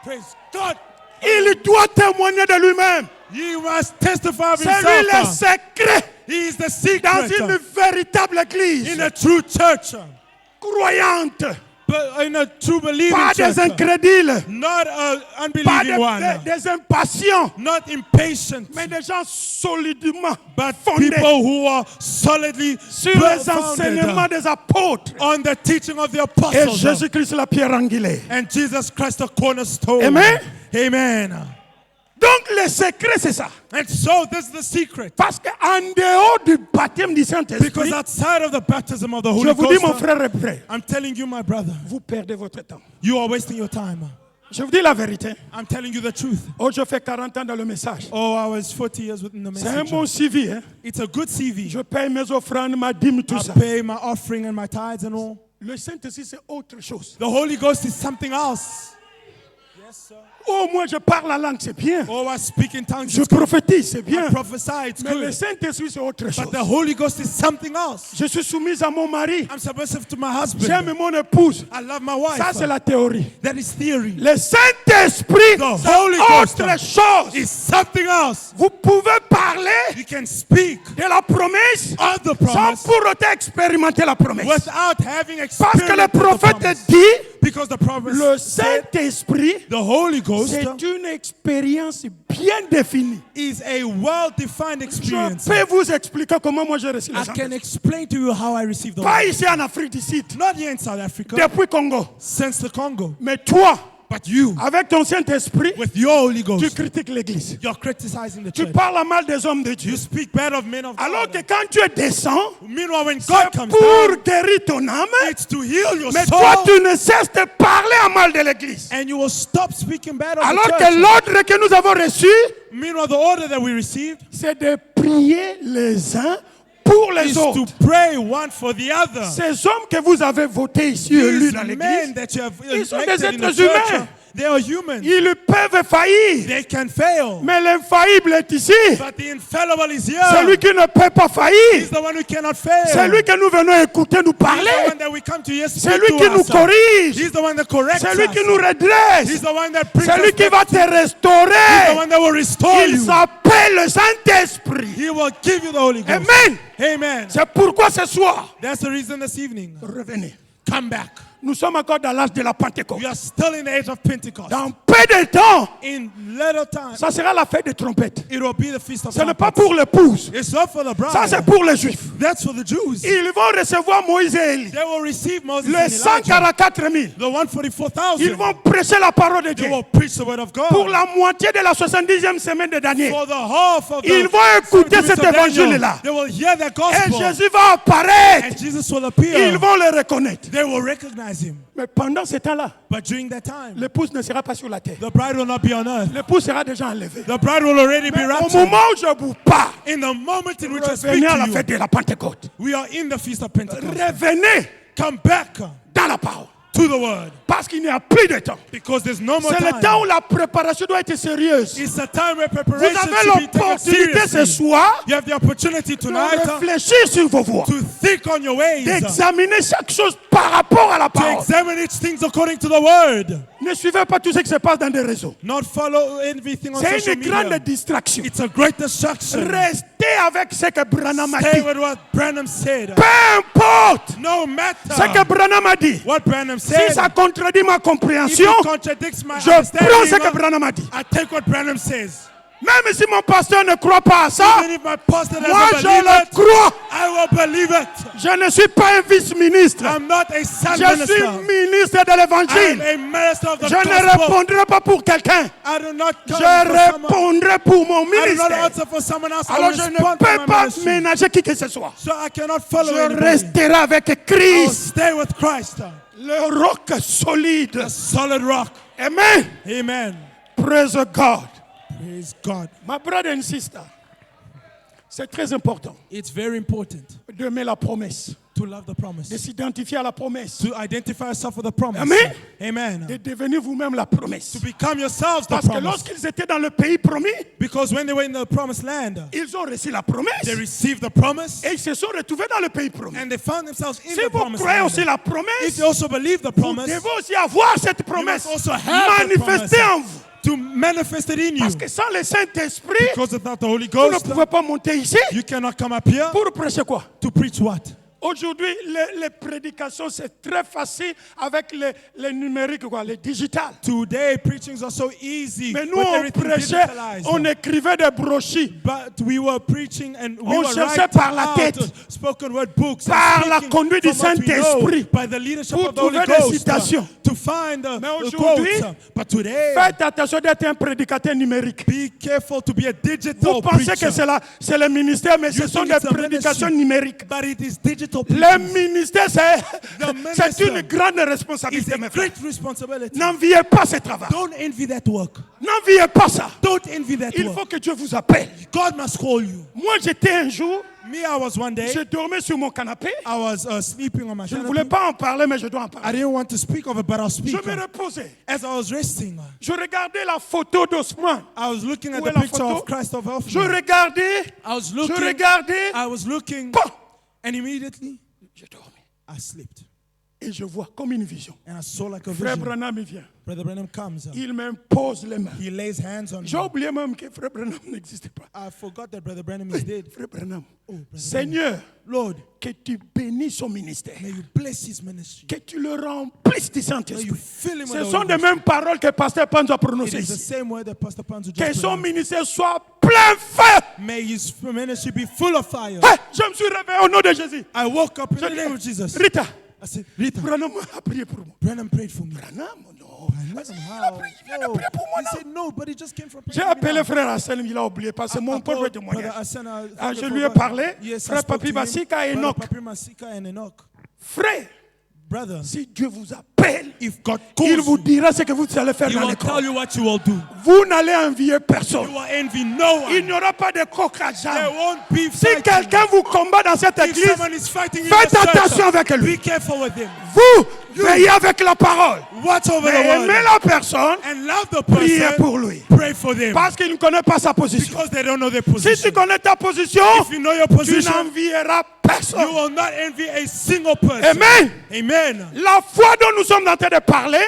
Praise God. Il doit témoigner de lui-même. He must testify of C'est lui le himself. secret He is the dans secret une véritable église in a true church. croyante. But in a true believing Pas des church. incrédules, Not an pas unbelieving one. des impatients, Not impatient. mais des gens solidement But fondés people who are solidly sur les founded enseignements des apôtres. on the teaching of the Et apostles. Jésus-Christ la pierre angulaire. And Jesus Christ the cornerstone. Amen. Amen. Donc le secret, c'est ça. And so this is the secret. Parce qu'en dehors du baptême du Saint-Esprit, Because outside of the baptism of the je Holy vous dis, mon Ghost, frère et frère, I'm telling you, my brother, vous perdez votre temps. you are wasting your time. Je vous dis la vérité. I'm telling you the truth. Oh, je fais 40 ans dans le message. Oh, I was 40 years within the C'est un message. bon CV. Hein? It's a good CV. Je paye mes offrandes, ma dîme, tout I ça. pay my offering and my tithes and all. Le Saint-Esprit, c'est autre chose. The Holy Ghost is something else. Oh, moi, je parle la langue, c'est bien. Oh, I speak in tongues. Je It's good. prophétise, c'est bien. I prophesy. It's Mais le good. Saint-Esprit, c'est autre chose. But the Holy Ghost is something else. Je suis soumise à mon mari. I'm submissive to my J'aime husband. mon épouse. I love my wife. Ça, c'est la théorie. That is theory. Le Saint-Esprit, The c'est Holy Ghost autre chose. is something else. Vous pouvez parler You can speak de la promesse of the sans promise pour autant expérimenter la promesse. without having Parce que le experienced the prophète promise. dit, Because the promise le said Saint-Esprit, the Holy Ghost c'est une expérience bien définie. is a well-defined Je experience. peux vous expliquer comment moi j'ai reçu le I Saint-Esprit. can explain to you how I received the Pas Holy ici en Afrique du Sud, Ghost. Not here in South Africa, depuis Congo. since the Congo. Mais toi, But you, avec ton Saint-Esprit, with your Holy tu Ghost, critiques l'Église. you're criticizing the Tu church. parles mal des hommes de Dieu. You speak bad of men of Alors que God. quand Dieu descend, Meanwhile, when God c'est comes pour down, guérir ton âme. it's to heal your Mais soul. toi, tu ne cesses de parler en mal de l'Église. And you will stop speaking bad of Alors the que church. l'ordre que nous avons reçu, Meanwhile, the order that we received c'est de prier les uns pour les is autres. to pray one for the other. Ces hommes que vous avez votés ici, élus These dans men l'Église, that you have ils sont elected des in the êtres church, humains. they are human. ils peuvent faillir. They can fail. Mais l'infaillible est ici. But the infallible is here. Celui qui ne peut pas He's faillir. the one who cannot fail. C'est lui que nous venons écouter nous He's parler. the one that we come to hear C'est speak lui to qui nous us. corrige. He's the one that corrects C'est lui us. qui nous redresse. He's the one that brings C'est lui us qui back va to- te He's the restaurer. one that will restore Il you. s'appelle le Saint-Esprit. He will give you the Holy Ghost. Amen. Amen. C'est pourquoi ce soir, That's the reason this evening. revenez. Come back. Nous sommes encore dans l'âge de la Pentecôte. We are still in the age of Pentecost. Dans peu de temps, In little time, ça sera la fête des trompettes. it will be the feast of Ce n'est pas trumpets. pour l'épouse. It's not for the bride. Ça, c'est pour les Juifs. That's for the Jews. Ils vont recevoir Moïse et Élie. They will receive Moses Les and Elijah. 144 000. The 144,000. Ils vont prêcher la parole de They Dieu. will preach the word of God. Pour la moitié de la 70e semaine de Daniel. For the half of the Ils vont écouter 70 cet of Daniel. évangile-là. They will hear that Et gospel. Jésus va apparaître. And Jesus will appear. Ils vont le reconnaître. They will recognize him. Mais pendant ce temps-là, But during that time, l'épouse ne sera pas sur la terre. the bride will not be on earth. L'épouse sera déjà enlevée. The bride will already be Mais au raptured. moment où je vous parle, In the moment in which I speak revenez à la to fête you, de la Pentecôte. we are in the feast of Pentecost. Revenez Come back dans la parole. to the word. Parce qu'il n'y a plus de temps. Because there's no more C'est le time. temps où la préparation doit être sérieuse. It's a time where Vous preparation avez should be taken l'opportunité ce seriously. soir You have the opportunity de tonight réfléchir sur vos voies, to think on your ways, d'examiner chaque chose par rapport à la to parole. examine each thing according to the word. Ne suivez pas tout ce qui se passe dans des réseaux. Not follow everything on C'est social une grande media. distraction. It's a great distraction. Restez avec ce que Branham a Stay dit. with what Branham said. Peu importe No ce que matter Branham a dit. what Branham Si said, ça contredit ma if compréhension, it contradicts my je prends ce que understanding, Branham a dit. I take what Branham says. Même si mon pasteur ne croit pas à ça, Even if my pastor moi doesn't je believe le it, crois. I will believe it. Je ne suis pas un vice-ministre. I'm not a son Je suis minister. ministre de I'm l'évangile. a minister of the Je ne gospel. répondrai pas pour quelqu'un. I do not come Je for someone. répondrai pour mon I do not ministère. answer for someone else. I Alors will je ne respond peux to my pas ministry. ménager qui que ce soit. So I cannot follow Je anybody. resterai avec I will Christ, stay with Christ, le roc solide. the solid rock. Amen. Amen. Praise God. Praise God. My brother and sister, c'est très important It's very important d'aimer la promesse, to love the promise, de s'identifier à la promesse, to identify yourself with the promise. Amen. Amen. de devenir vous-même la promesse. To become yourselves the Parce que promise. lorsqu'ils étaient dans le pays promis, Because when they were in the promised land, ils ont reçu la promesse they received the promise et ils se sont retrouvés dans le pays promis. and they found themselves in Si the vous promised croyez land. aussi la If promesse, you also believe the vous promise, devez aussi avoir cette you promesse must also have the promise manifestée en vous. to manifest it in you. Parce que sans le Saint-Esprit, Because without the Holy vous ne Ghost, pouvez pas monter ici you cannot come up here pour prêcher quoi? to preach what? Aujourd'hui, les prédications, c'est très facile avec les numériques, quoi, les digitales. Today, preachings are so easy. Mais nous, with on everything prêchait, digitalized. on écrivait des brochures. But we were preaching and we On were cherchait writing par la out tête. spoken word books and Par la speaking conduite du from what we know, Saint-Esprit. by the leadership Pour of the Holy trouver des Ghost citations. to to find Mais the aujourd'hui, quotes. But today, faites attention d'être un prédicateur numérique. be careful to be a Vous digital pensez preacher. que c'est le ministère, mais ce You sont think des it's a prédications ministry, numériques. but it is digital Le preaching. ministère, c'est minister une grande It's responsabilité, a mes frères. great responsibility. N'enviez pas ce travail. Don't envy that work. N'enviez pas ça. Don't envy that Il work. faut que Dieu vous appelle. God must call you. Moi, j'étais un jour, Me, I was one day, je dormais sur mon canapé. I was sleeping on my Je ne canopy. voulais pas en parler, mais je dois en I parler. didn't want to speak of it, but I'll Je speak. me reposais. As I was resting, Je regardais la photo d'Osman. I was looking at Où the est la picture photo? of Christ of Je Elfman. regardais, I was je looking, regardais, I was looking, Bon. and immediately je dormais. I slipped. Et je vois comme une vision. And I saw like a Frère vision. Branham il vient. Brother Branham comes. Il m'impose les mains. He lays hands on J'ai me. oublié même que Frère Branham n'existait pas. I forgot that Brother Branham is dead. Frère Branham. Oh, Brother Seigneur, Lord, que tu bénisses son ministère. may you bless his ministry. Que tu le remplisses du May you Saint-Esprit. fill him with Ce the sont Holy les Ghost. mêmes paroles que Pasteur Panzo a It prononcées is the ici. same word that Pastor Panzo Que just son pronounced. ministère soit plein feu. May his ministry be full of fire. Hey, je me suis réveillé au nom de Jésus. I woke up in Je the name of Jesus. dis, Rita, I said, Rita, Branham a prié pour moi. Branham prayed for me. Branham, non. Branham, Il how? vient de prier pour moi, He non. said, no, but he just came from J'ai praying for me appelé now. frère Hassan, il a oublié parce que I mon pauvre called témoignage. Brother Hassan, I Ah, je forgot. lui ai parlé, Yes, I frère spoke Papi to him. Masika et Brother Enoch. Papi Masika and Enoch. Frère, Brother, si Dieu vous appelle, if God calls il vous you, dira ce que vous allez faire he dans will les tell corps. you what you will do. Vous n'allez envier personne. You will envy no Il one. n'y aura pas de coq à There jambes. won't be Si fighting. quelqu'un vous combat dans cette If église, someone is fighting in faites your church, attention avec lui. be careful with him. Vous, veillez avec la parole. Watch over Mais the aimez word la personne, and love the priez person. pour lui. Pray for them Parce qu'il ne connaît pas sa position. because they don't know their Si tu position. connais ta position, If you know your tu position, n'envieras you personne. will not envy a single person. Amen. Amen. La foi dont nous sommes en train de parler,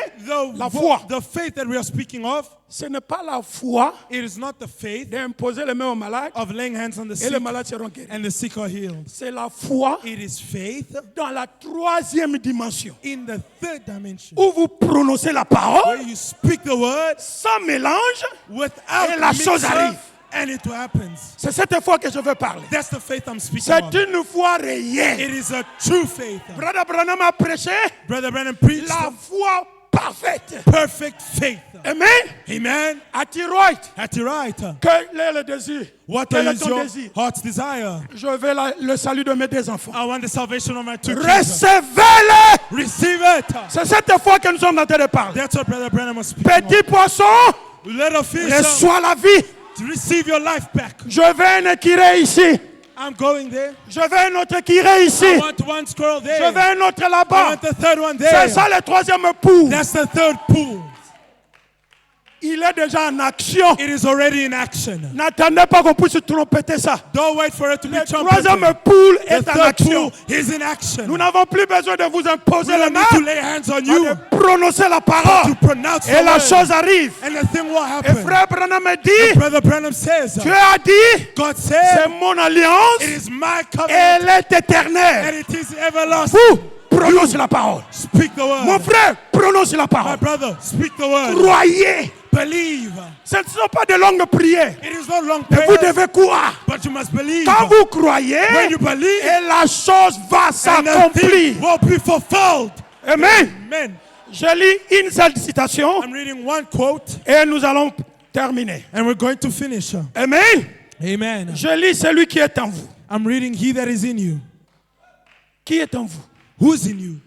La foi. The faith that we are speaking of, ce n'est pas la foi it is not the faith d'imposer les mains aux malades of laying hands on the et sick les malades seront guéris. and the sick are healed. C'est la foi It is faith dans la troisième dimension in the third dimension où vous prononcez la where parole you speak the word sans mélange without et la chose mixture, arrive. and it happens. C'est cette foi que je veux parler. That's the faith I'm speaking C'est of. une foi réelle. It is a true faith. Brother Branham a prêché Brother Branham preached la foi parfaite. perfect faith. Amen. Amen. At-il right? That's right. Quel est le désir? What Quel est is ton your désir? heart's desire? Je veux le salut de mes deux enfants. I want the salvation of my two kids. Recevez-le. Receive it. C'est cette foi que nous sommes en train de parler. That's what Brother Branham was speaking Petit poisson, of. Little fish, reçois la vie. to receive your life back. Je veux un écureuil ici. I'm going there. Je veux un autre écureuil ici. I want one squirrel Je there. veux un autre I là-bas. want the third one C'est there. ça le troisième pour. That's the third pool. Il est déjà en action. It is already in action. N'attendez pas qu'on puisse trompeter ça. Don't wait for it to be Le trumpeted. troisième pool The est en third action. pool is in action. Nous n'avons plus besoin de vous We imposer les don't mains, need to lay hands on mais you de prononcer la to parole. pronounce Et the la word. chose arrive. And the thing will Et happen. frère Branham me dit, Brother Branham says, Dieu a dit, God c'est said, mon alliance, it is my covenant elle est éternelle. and it is everlasting. Vous, prononce la parole. Speak the Mon word. frère, prononce la My parole. brother, speak the word. Croyez. Believe. Ce ne sont pas de longues prières. It is not long Mais vous prayer, devez croire. but you must believe. Quand vous croyez, When you believe, et la chose va and the s'accomplir. thing will be fulfilled. Amen. Amen. Je lis une seule citation I'm reading one quote, et nous allons terminer. and we're going to finish. Amen. Amen. Je lis celui qui est en vous. I'm reading He that is in you. Qui est en vous? Who's in you?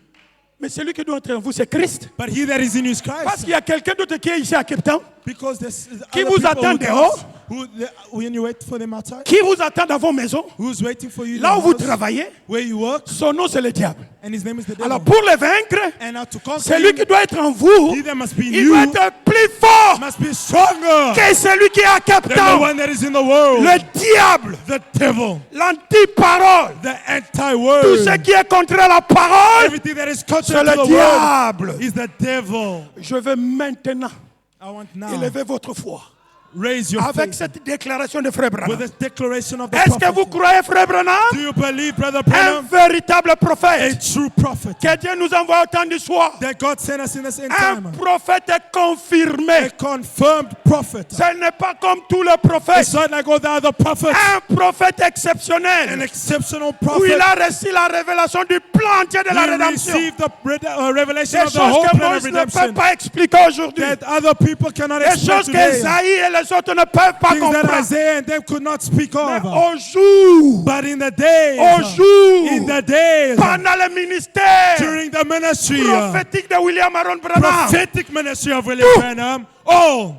Mais celui qui doit être en vous, c'est Christ. But he that is in you is Parce Christ. qu'il y a quelqu'un d'autre qui est ici à Cape Town, Because there's Qui other vous people attend who dehors? comes, when you wait for them outside, qui vous attend dans vos maisons, who's waiting for you in là où your vous house, travaillez, where you work, son nom c'est le diable. and his name is the devil. Alors pour le vaincre, And now to conquer celui him, qui doit être en vous, he that must be in il you doit être plus fort must be stronger que celui qui est à Cape than the Town. one that is in the world. Le diable, The devil, l'anti-parole, the tout anti-word, ce qui est contre la parole, everything that is c'est contrary le to the word diable. is the devil. Je veux maintenant I want now élever votre foi. Raise your avec faith cette déclaration de Frère Branham. with this declaration of the Est-ce que vous prophet. croyez, Frère Branham, Do you believe, Brother un Branham, véritable a prophète true prophet que Dieu nous envoie au temps du soir? that God sent us in the same Un time? prophète A confirmé. confirmed prophet. Ce n'est pas comme tous les It's prophètes. not like all the other prophets. Un prophète An exceptionnel exceptional où prophet. il a reçu la révélation du plan entier de la He rédemption. received the revelation Des of the whole choses que plan of Moïse ne peut redemption pas expliquer aujourd'hui. that other people cannot Des explain choses que today. Isaïe et les autres ne peuvent pas Things that comprendre. Isaiah and them could not speak Mais of. au jour, But in the days, au jour, in the days, pendant le ministère during the ministry, prophétique de William Aaron Branham, prophetic ministry of William Branham,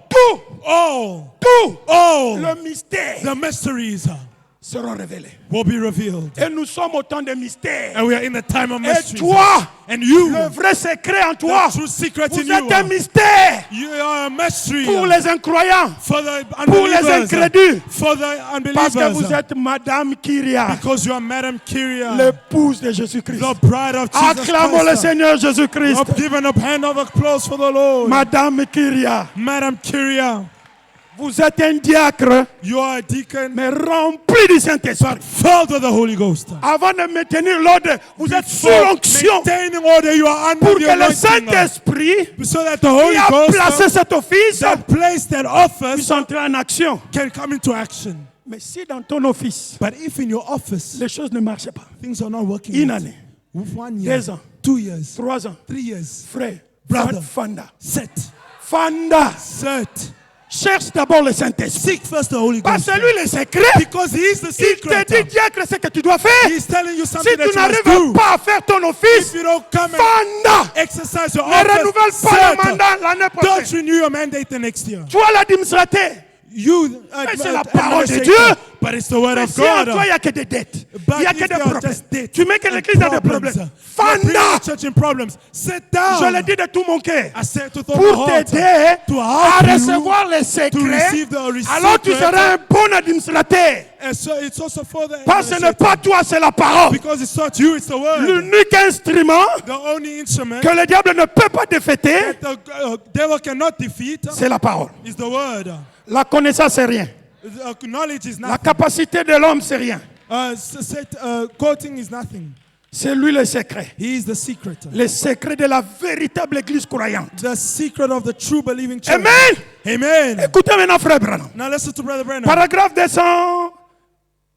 tout all le mystère the mysteries seront révélés. will be revealed. Et nous sommes au temps de mystère. And we are in the time of Et mysteries. toi, And you, le vrai secret en toi, the true secret vous in êtes un you, mystère you are a mystery pour les incroyants, for the pour les unbelievers, incrédules. for the Parce que vous unbelievers, êtes Madame Kyria, because you are Madam Kyria, l'épouse de Jésus-Christ. the bride of Jesus Acclamons le Christ. Seigneur Jésus-Christ. Give an hand of applause for the Lord. Madame Kyria, Madam Kyria, vous êtes un diacre, you are a deacon, mais rempli du Saint-Esprit. filled with the Holy Ghost. Avant de maintenir l'ordre, vous êtes sous For l'onction maintaining order, you are under pour the que le anointing, Saint-Esprit so that the Holy qui a Ghost placé cet office that place that office puisse entrer en action. can come into action. Mais si dans ton office, But if in your office les choses ne marchent pas, things are not working, une out, année, with 1 year, 2 ans, 2 years, 3 ans, 3 years, frère, Brother. Fanda, set, Fanda, cherche d'abord le Saint-Esprit. seek first the Holy Parce Ghost. que lui, le secret, Because he is the il te secret. dit, diacre, ce que tu dois faire. He's telling you Si something that tu you must n'arrives do. pas à faire ton If office, you don't come and Fanda, exercise your ne renouvelle office, pas le set. mandat l'année Don't prochaine. renew your mandate the next year. Toi, l'administrateur, You, mais c'est la parole de Dieu. but it's the word Mais of si en God. toi, il n'y a que des dettes. Il But n'y a if que des there are problèmes. just debt Tu mets que and l'église dans des problems, problèmes. you're bringing Fanda, the church in problems. Sit down. je le dis de tout mon cœur. I said to all my Pour heart, t'aider to à help you recevoir les to secrets, receive the alors tu secret. seras un bon administrateur. And so it's also for the Parce que ce n'est pas toi, c'est la parole. because it's not you, it's the word. L'unique instrument The only instrument que le diable ne peut pas défaiter, that the devil cannot defeat c'est la parole. is the word. La connaissance, c'est rien. The knowledge is La nothing. capacité de l'homme, c'est rien. Quoting is nothing. C'est lui le secret. He is the secret. Le secret de la véritable église croyante. The secret of the true believing church. Amen. Amen. Écoutez maintenant, frère Branham. Now listen to Brother Brennan. Paragraphe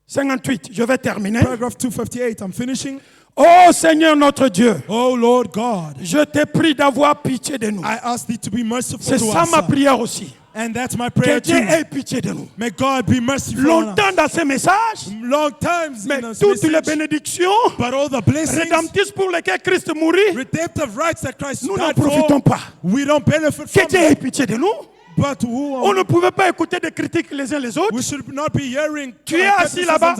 258. Je vais terminer. Paragraph 258. I'm finishing. Oh Seigneur notre Dieu, Oh Lord God, je te prie d'avoir pitié de nous. I ask thee to be merciful C'est to ça us. ma prière aussi. And that's my Que prayer Dieu too. ait pitié de nous. May God be merciful on us. Longtemps dans ces messages, Long times mais in this toutes les message, bénédictions but all the blessings, rédemptrices pour lesquelles Christ mourit, redemptive rights that Christ nous n'en died profitons for, pas. we don't benefit Que from Dieu ait them. pitié de nous. But On ne pouvait pas écouter des critiques les uns les autres. we should not be hearing Tu es assis là-bas,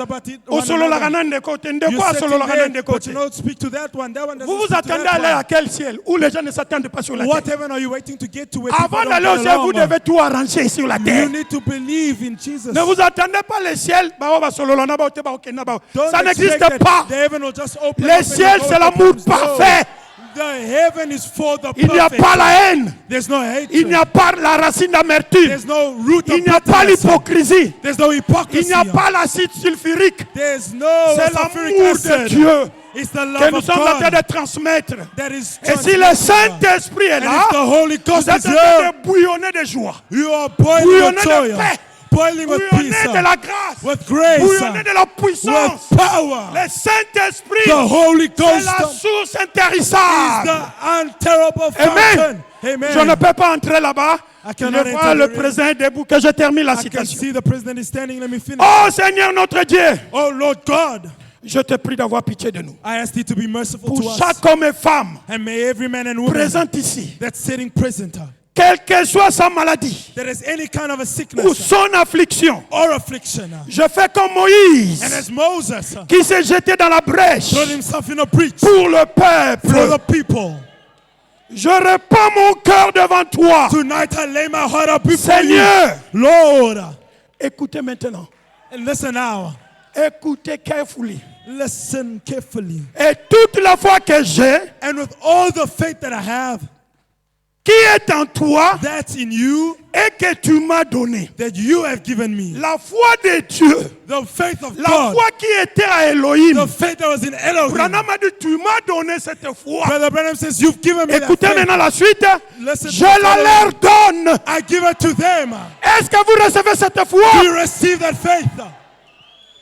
au solo la another. ganan de côté, de You're quoi sitting solo la ganan de there, but côté. you don't speak to that one. That one doesn't Vous vous speak to attendez that à aller à one. quel ciel où les gens ne s'attendent pas sur la What terre. heaven are you waiting to get to where people Avant don't d'aller au get ciel, vous along? devez tout arranger sur la You terre. need to believe in Jesus. Ne vous attendez pas le ciel. Don't Ça expect n'existe that pas. the heaven will just open Le up and ciel, the c'est door l'amour opens. No. parfait. The heaven is for the Il n'y a perfect. pas la haine. There's no hatred. Il n'y a pas la racine d'amertume. There's no root Il of n'y a pas bitterness. l'hypocrisie. There's no hypocrisy. Il n'y a pas l'acide sulfurique. There's no C'est sulfuric l'amour de acid. Dieu It's the que love nous of sommes en train God de transmettre. that is Et si le transmitted. Saint-Esprit est And là, if the Holy vous Ghost êtes is en train here, de bouillonner de joie, you are boiling bouillonner with de joy, paix, boiling with bouillonner peace, de la grâce, with grace, bouillonner de la puissance. with power. Le Saint-Esprit, The Holy c'est Ghost la is source intarissable. the unterrible Amen. fountain. Amen. Je ne peux pas entrer là-bas. I Je cannot vois enter le the président debout, que je termine la I can citation. see the president is standing. Let me finish. Oh Seigneur notre Dieu, Oh Lord God, je te prie d'avoir pitié de nous. I ask thee to be merciful to Pour us. chaque homme et femme And may every man and woman présent ici, that's sitting present, quelle que soit sa maladie that is any kind of a ou sickness son affliction, or affliction, je fais comme Moïse and as Moses qui s'est jeté dans la brèche threw himself in a breach pour le for peuple. the people. Je répands mon cœur devant toi. Tonight I lay my heart up before Seigneur, you, Lord. écoutez maintenant. And listen now. Écoutez carefully. qui est en toi that's in you et que tu m'as donné. that you have given me. La foi de Dieu, The faith of la God, foi qui était à Elohim. the faith that was in Elohim. Branham a dit, tu m'as donné cette foi. Brother Branham says, you've given me that Écoutez faith. maintenant la suite. Listen to Je the la leur donne. I give it to them. Est-ce que vous recevez cette Do foi? you receive that faith?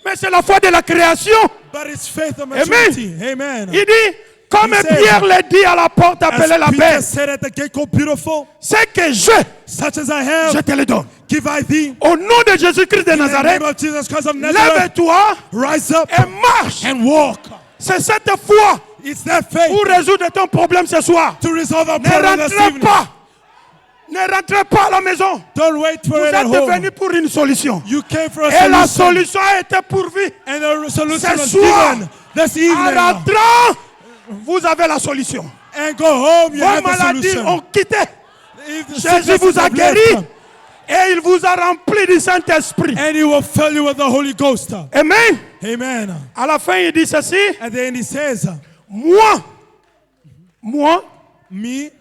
Mais c'est la foi de la création. But it's faith of maturity. Amen. Il dit, comme He said, Pierre l'a dit à la porte appelée la As Peter paix, said at the gate called Beautiful, ce que j'ai, such as I have, je te le donne. give I thee. Au nom de Jésus-Christ de In the Nazareth, name of Jesus Christ of Nazareth, lève-toi rise up et marche. and walk. C'est cette foi It's that faith pour résoudre ton problème ce soir. to resolve our Ne problem this rentrez evening. pas. Ne rentrez pas à la maison. Don't wait for Vous it at êtes home. venu pour une solution. You came for a Et la solution. solution a été pourvue. And the solution Ce was soir, given this En evening. rentrant, vous avez la solution. And go home, you Vos have the maladies solution. ont quitté. If the Jésus sicknesses vous a have guéri left, et il vous a rempli du Saint-Esprit. and he will fill you with the Holy Ghost. Amen. Amen. À la fin, il dit ceci. At the end he says, Moi, me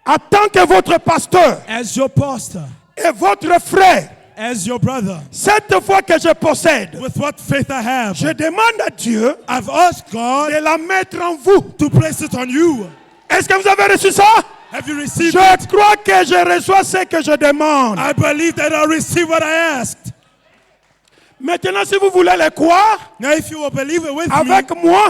en tant que votre pasteur as your pastor, et votre frère, as your brother, cette foi que je possède, with what faith I have, je demande à Dieu I've asked God de la mettre en vous. to place it on you. Est-ce que vous avez reçu ça? Have you received it? Je crois que je reçois ce que je demande. I believe that I received what I asked. Maintenant, si vous voulez le croire, Now if you will believe it avec moi,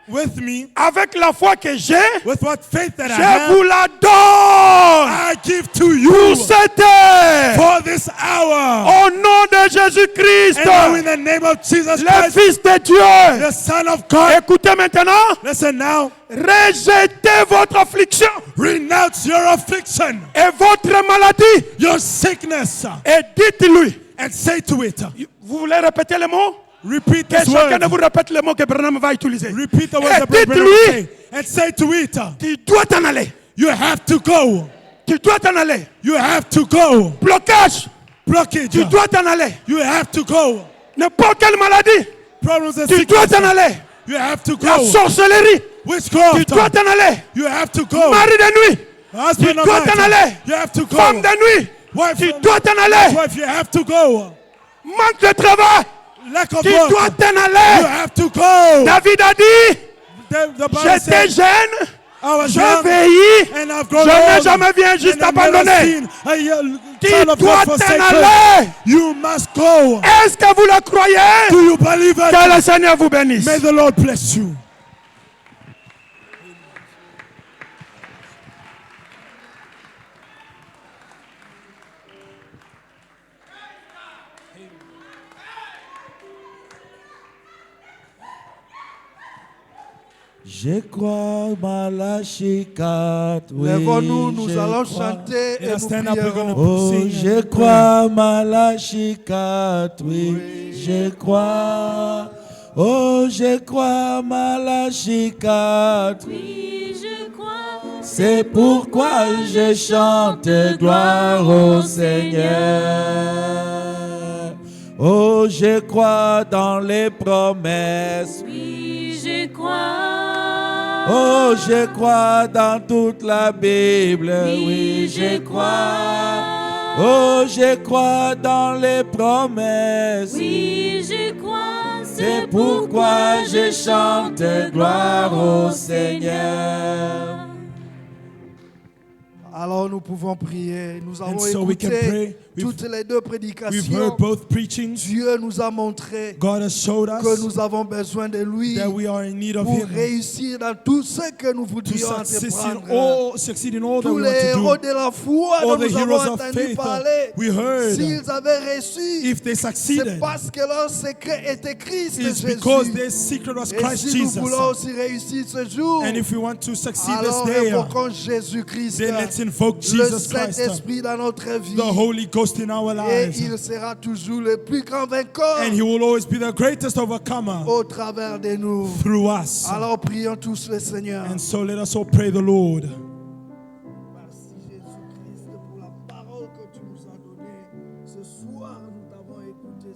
with me, avec la foi que j'ai, with what faith that I je vous have, la donne I give to you pour cette heure. for this hour. Au nom de Jésus-Christ, And now in the name of Jesus le Christ, Fils de Dieu. the Son of God, Écoutez maintenant, listen now, rejetez votre affliction renounce your affliction, et votre maladie your sickness, et dites-lui. and say to it, Vous voulez répéter le mot? repeat Que this chacun de word, vous répète le mot que Branham va utiliser. repeat the words Et that Brother Branham dites-lui, say, and say to it, tu dois t'en aller. you have to go, Tu dois t'en aller. you have to go, Blocage, blockage, tu dois t'en aller. you have to go, N'importe quelle maladie, problems and tu dois sickness, t'en aller. you have to La go, sorcellerie, tu witchcraft, dois t'en aller. you have to go, Mari de nuit, husband tu of dois t'en aller. night, you have to go, Femme de nuit, wife tu of dois t'en aller. wife, you have to go, Manque de travail, lack of tu work, dois t'en you aller. have to go. David a dit, The Bible j'étais says, jeune, I was je young, vieillis, and I've grown je n'ai old, jamais vu un juste and I've never abandonné. seen a young Tu son of dois God t'en forsaken. aller. You must go. Est-ce que vous le croyez? Do you believe it? Que le Seigneur vous bénisse. May the Lord bless you. Je crois Malachi 4, oui, Lèvons-nous, nous je allons crois. chanter et Let us nous stand up, we're prierons. going to Oh, sing. je crois Malachi 4, oui, je crois. Oh, je crois Malachi 4, Oui, je crois. c'est pourquoi je chante gloire au Seigneur. Oh, je crois dans les promesses. Oui, je crois. Oh, je crois dans toute la Bible. Oui, je crois. Oh, je crois dans les promesses. Oui, je crois. C'est pourquoi je chante gloire au Seigneur. Alors nous pouvons prier. Nous avons so we can pray. écouté We've- toutes les deux We've prédications. heard both preachings. Dieu nous a montré God has showed que us nous avons besoin de lui that we are in need of pour Him réussir dans tout ce que nous to voudrions succeed in all that Tous we les héros want to de la foi do. dont All the nous avons heroes of entendu faith parler, we heard, s'ils avaient reçu, if they c'est succeeded, parce que leur secret était Christ it's Jésus. because their secret was Et Christ si nous Jesus. voulons aussi réussir ce jour, And if we want to succeed alors this day, invoquons Jésus-Christ, then let's invoke le Jesus Christ, Saint-Esprit dans notre vie. the Holy Ghost in our Et lives. il sera toujours le plus grand vainqueur And He will always be the greatest overcomer au travers de nous. through us. Alors prions tous le Seigneur. And so let us all pray the Lord. Merci Jésus-Christ pour la parole que tu nous as donnée. Ce soir, nous t'avons écouté.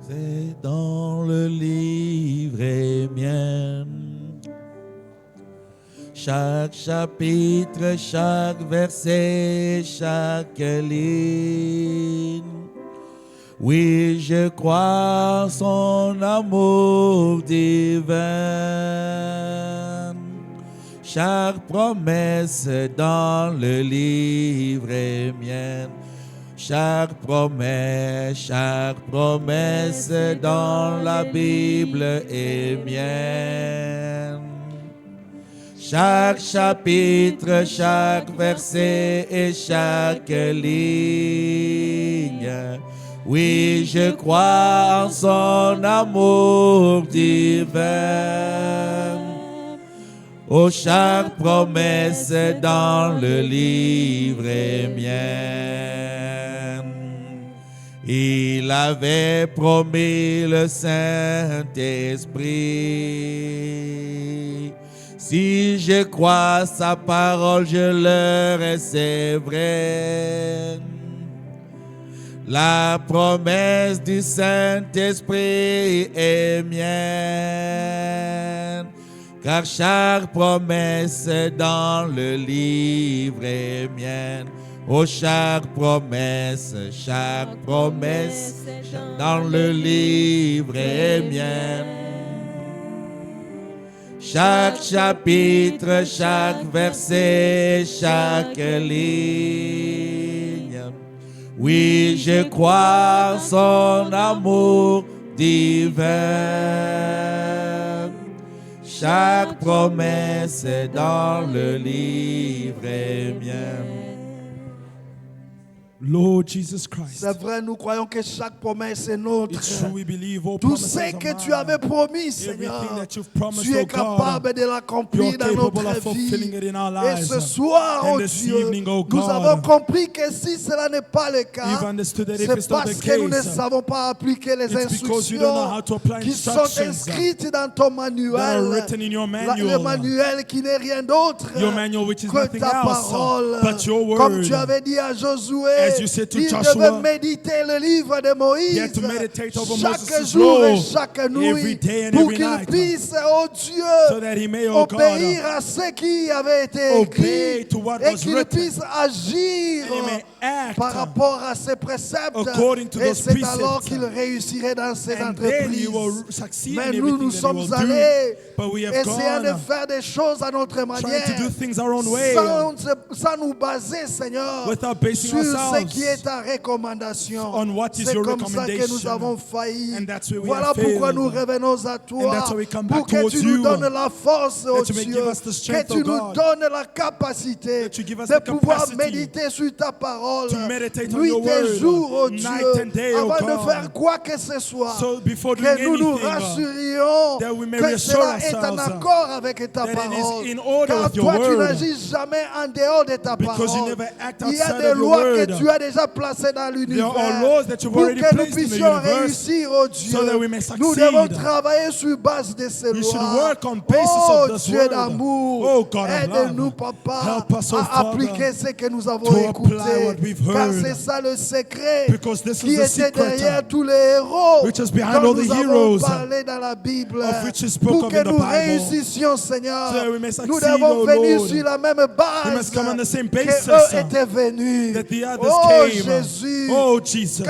C'est dans le livre est mien. Chaque chapitre, chaque verset, chaque ligne. Oui, je crois en son amour divin. Chaque promesse dans le livre est mienne. Chaque promesse dans la Bible est mienne. Chaque chapitre, chaque verset et chaque ligne. Oui, je crois en son amour divin. Oh, chaque promesse dans le livre est mienne. Il avait promis le Saint-Esprit. Si je crois sa parole, je le recevrai. La promesse du Saint-Esprit est mienne. Car chaque promesse dans le livre est mienne. Oh, chaque promesse dans le livre est mienne. Chaque chapitre, chaque verset, chaque ligne. Oui, je crois en son amour divin. Chaque promesse dans le livre est mienne. Lord Jesus Christ, C'est vrai, nous croyons que chaque promesse est nôtre. it's true we believe all Tout promises ce are que tu mine. avais promis, Seigneur, Everything that you've promised, tu es oh God, capable de l'accomplir you're dans capable of notre fulfilling vie. it in our Et lives. ce soir, And oh this Dieu, evening, oh nous God, avons compris que si cela n'est pas le cas, You've understood that if c'est it's not parce the que nous ne case, savons pas appliquer les it's because you don't know how to apply instructions qui sont instructions inscrites dans ton that are manuel. written in your Le manual. manuel qui n'est rien d'autre Your manual which is que nothing ta else parole. but your word. Comme tu avais dit à Josué, As you said to il Joshua, devait méditer le livre de Moïse he had to meditate over chaque Moses' jour et law chaque every nuit day and pour every qu'il night, puisse, oh Dieu, so that he may, oh God, obéir à ce qui avait été obey écrit to what et was qu'il written, puisse agir and he may act par rapport à ses préceptes. according to Et those c'est alors precepts. qu'il réussirait dans ses And then he entreprises. will succeed Mais in nous, everything nous that he sommes will do. allés But we have essayant de gone faire des choses à notre trying manière, to do things our own way, sans nous baser, Seigneur, without basing sur ce ourselves qui est ta recommandation. on what is C'est your comme ça que nous recommendation. avons failli. And that's where we Voilà have pourquoi failed. nous revenons à And toi, that's why we come pour back que towards tu nous you. donnes la force, oh That you may Dieu, give us the strength, que tu oh nous God. donnes la capacité That you give us de the pouvoir capacity méditer sur ta parole, to meditate on nuit your et word, jour, oh night Dieu, and day, oh avant de God. faire quoi que ce soit. So before doing Que nous nous anything, rassurions that we may que reassure cela est en ourselves accord avec ta that it is parole. in order Car with your toi, tu word. n'agis jamais en dehors de ta Because you parole. never act Il y a outside des of your lois que word. tu as déjà placées dans l'univers There are laws that you've pour already que nous placed in the puissions universe réussir, oh Dieu. so that we may Nous succeed. devons travailler sur base de ces We should lois. work on basis Oh of this Dieu word. d'amour, Oh God of aide-nous, love. Papa, Help us, oh à Father, appliquer ce que nous avons to apply écouté. what we've Car heard. c'est ça le secret Because this qui is the était secret derrière tous les héros which is behind dont all the nous avons heroes parlé dans la Bible. of which is spoke Pour of que in the nous Bible. réussissions, Seigneur, So that we may succeed, nous devons oh venir Lord. sur la même We base must come on the same que basis eux étaient venus. that the others Oh came. Jésus, Oh Jesus.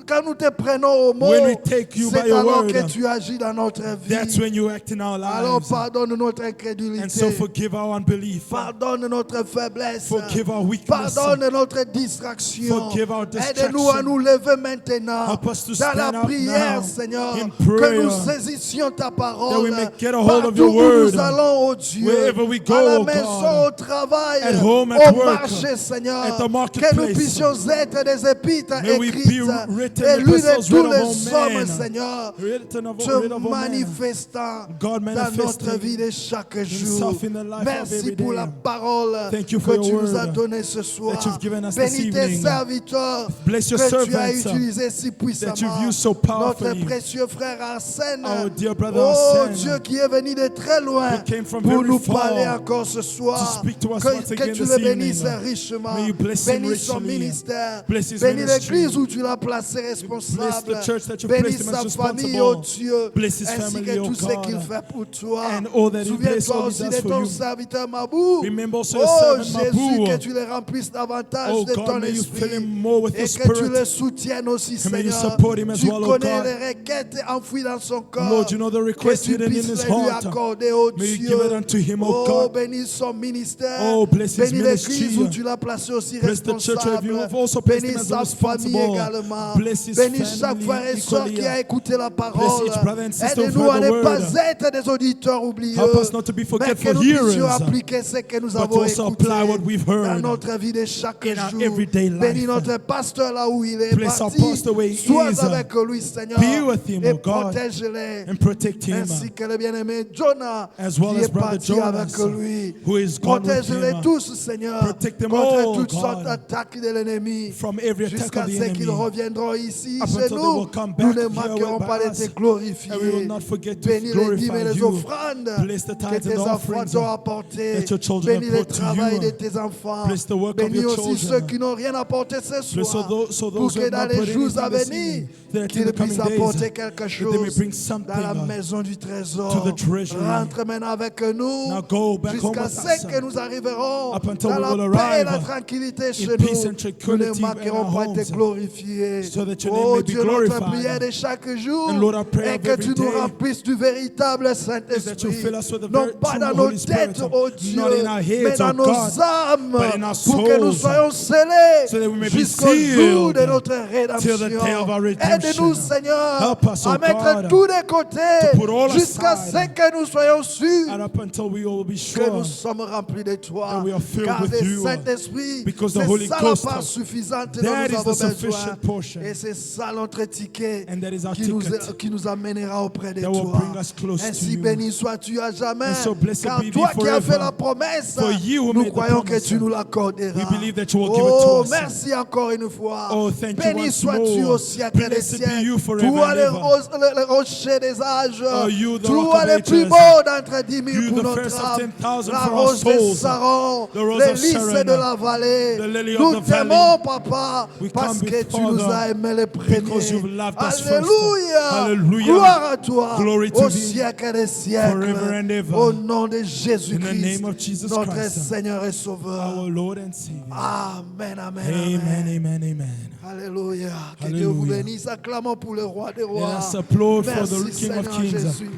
quand nous te prenons au mot, When we take you by c'est your alors word, que tu agis dans notre That's vie. when you act in our Alors lives. pardonne notre And so incrédulité. forgive our unbelief. Pardonne notre faiblesse. Forgive our weakness. Pardonne notre distraction. Forgive our distraction. Aide-nous à nous lever maintenant. Help us to Dans stand la up prière, now Seigneur. in Que prayer. nous saisissions ta That parole. we may get a hold of Partout your où word. nous allons, oh Dieu. Wherever we go, à la oh maison, God. au travail, At home, at au work, marché, Seigneur. at the Que nous marketplace. puissions être des épîtres May we écrites. be written Et lui de epistles tous read of les all hommes, men. Seigneur. Written of Te all men. manifestant God dans manifesting notre vie de chaque jour. himself in the life of Merci every pour day. la parole Thank you for que your tu nous as word donnée ce soir. that you've given us this Bénis tes evening. serviteurs Bless your que tu as servants utilisés si that puissamment. you've used so powerfully. Notre précieux frère Arsène, Our dear brother oh Arsène, Dieu qui est venu de très loin who came from pour very nous far parler encore ce soir. to speak to us Que, once que again tu this le bénisses evening. richement. May you bless him Bénis son richly. ministère. Bless his Bénis ministry. l'église où tu l'as placé responsables. Bless the church that you Bénis placed him as sa famille, oh responsible. Dieu, Bless his ainsi family, que oh tout ce God. qu'il fait pour toi. And all that he bless, Souviens-toi all he aussi does de for ton you. serviteur Mabou. Remember also your Oh servant Jésus, Mabou. que tu les remplisses davantage Oh de God, ton may you fill esprit. him more with Et your que tu spirit. le soutiennes aussi, And may you Seigneur. support him as Tu well, oh connais God. les requêtes enfouies dans son corps. Lord, you know the request que tu hidden in puisses his les lui heart. accorder, oh May you Dieu. give it unto him, oh God. Bénis son ministère. Oh, bless his Bénis l'église ministry. où tu l'as placé aussi Bless the church where you responsable. have also placed him Bénis as sa famille responsible. également. Bless his Bénis chaque family frère et sœur equally. qui a écouté la Bless parole. each brother and sister who've Aide-nous à heard the ne pas word. être des auditeurs oublieux. Help us not to be Mais forgetful que nous puissions hearers, appliquer ce que nous but avons also écouté apply what we've heard dans notre vie de chaque in our jour. everyday life. Bénis notre pasteur là où il est Bless our parti. pastor where he Sois is. avec lui, Seigneur. Be with him, et oh God, protège-les. and protect him, Ainsi que le bien-aimé Jonah as well qui as est brother parti Jonas, avec lui. who is gone with Protège-les him. tous, Seigneur, Protect them contre all, toutes God, sortes d'attaques de l'ennemi. from every attack Jusqu'à of the ce qu'ils enemy. reviendront ici Up chez until they nous, will come nous back ne here manquerons by pas de us, te glorifier. and we will not forget to Bénis les dîmes et glorify les you. offrandes Bless the que tithes tes and enfants offerings t'ont apportées. that your children Bénis have le brought to travail you. de tes enfants. Bless the work of Bénis your aussi children. ceux qui n'ont rien apporté ce Bless soir. so Pour those who que have dans not les put jours à anything this venir, evening, that in qu'ils the puissent coming apporter days, quelque that they may chose bring dans la something maison du trésor. to the treasury. Rentre maintenant avec nous Now go back home jusqu'à with ce us, que nous arriverons up until dans we la will paix et la arrive tranquillité chez in peace nous. and Nous tranquility ne manquerons in our pas de te homes, glorifier. so that your name Oh may be Dieu, notre glorified. prière de chaque jour And Lord, our prayer est of que every tu nous day remplisses du véritable is that Saint-Esprit. you fill us with the Non very pas true dans nos Holy Spirit, têtes, oh Dieu, not in our mais heads, dans oh nos God, âmes, but in our pour que nous souls, soyons scellés so that we may be jusqu'au jour sealed de notre till the day of our rédemption. redemption. Aide-nous, Seigneur, Help us, oh à mettre God, tout de côté to put all jusqu'à aside, ce que nous soyons sûrs and up until we will be que sure nous sommes remplis de toi. that we are filled Car with le you, Saint-Esprit, because the c'est Holy ça Ghost, la part suffisante dont that nous is avons the besoin. sufficient portion, Et c'est ça notre ticket and that is our qui ticket nous amènera auprès de that will toi. bring us close to Ainsi you. béni sois-tu à jamais. And so blessed Car be thee toi qui as fait forever. la promesse, For you who nous made the croyons que promise, tu nous l'accorderas. we believe that you will give it to Oh, us. merci encore une fois. Oh, thank you Béni once sois-tu more. au siècle des Blessed be siècles. you forever Toi and le ever. rocher des âges. Oh, you the rock Toi of le plus ages. beau d'entre 10 000 You pour the notre first of âme. 10,000 La for our rose de souls. Saron. The rose Les of lys Sharon. de la vallée. The lily of Nous the valley. t'aimons, Papa, We parce come que tu before nous God as aimés les because you've premiers. loved us first. Alléluia. Hallelujah. Gloire à toi. Glory to Au thee. siècle des siècles. Forever and ever. Au nom de In the Jésus-Christ, name of Jesus notre Christ, Seigneur et Sauveur. our Lord and Savior. Amen, amen, Amen, amen. amen, amen. Alléluia. Que Dieu vous Hallelujah. bénisse. Acclamons pour le roi des Let rois. us applaud for Merci, the King of Seigneur Kings. Jésus.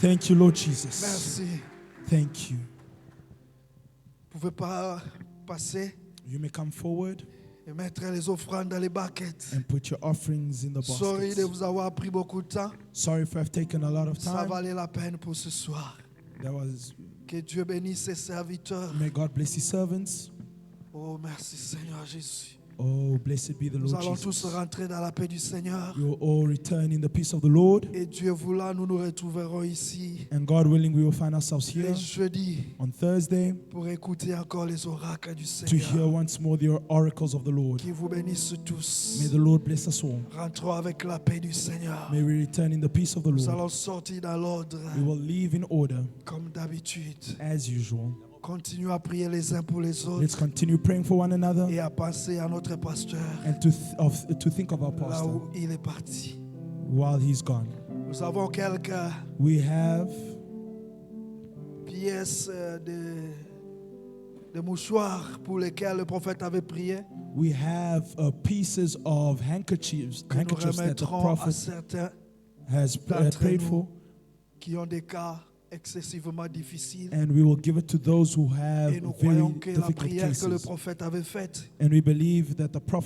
Thank you, Lord Jesus. Merci. Thank you. Vous pouvez pas passer You may come forward et mettre les offrandes dans les baquettes. and put your offerings in the Sorry de baskets. vous avoir pris beaucoup de temps. Sorry if I've taken a lot of Ça time. valait la peine pour ce soir. That was. Que Dieu bénisse ses serviteurs. May God bless His servants. Oh, merci Seigneur Jésus. Oh, blessed be the Nous Lord allons tous Jesus. rentrer dans la paix du Seigneur. We will all return in the peace of the Lord. Et Dieu voulant, nous nous retrouverons ici And God willing, we will find ourselves here les jeudis on Thursday pour écouter encore les oracles du to hear Seigneur. once more the oracles of the Lord. Qui vous bénisse tous. May the Lord bless us all. Rentrons avec la paix du Seigneur. May we return in the peace of the Nous Lord. allons sortir dans l'ordre We will leave in order comme d'habitude. as usual. Continuons à prier les uns pour les Let's autres continue praying for one another et à penser à notre pasteur and to think of our là pastor où il est parti. while he's gone. Nous avons quelques We have pièces de mouchoirs pour lesquelles le prophète avait prié pieces of handkerchiefs que nous that the remettrons à prophet certains has d'entre prayed nous for, qui ont des cas excessivement difficiles. and we will give it to those who have Et nous very croyons que la difficult prière que le cases. prophète avait faite And we believe that the prayer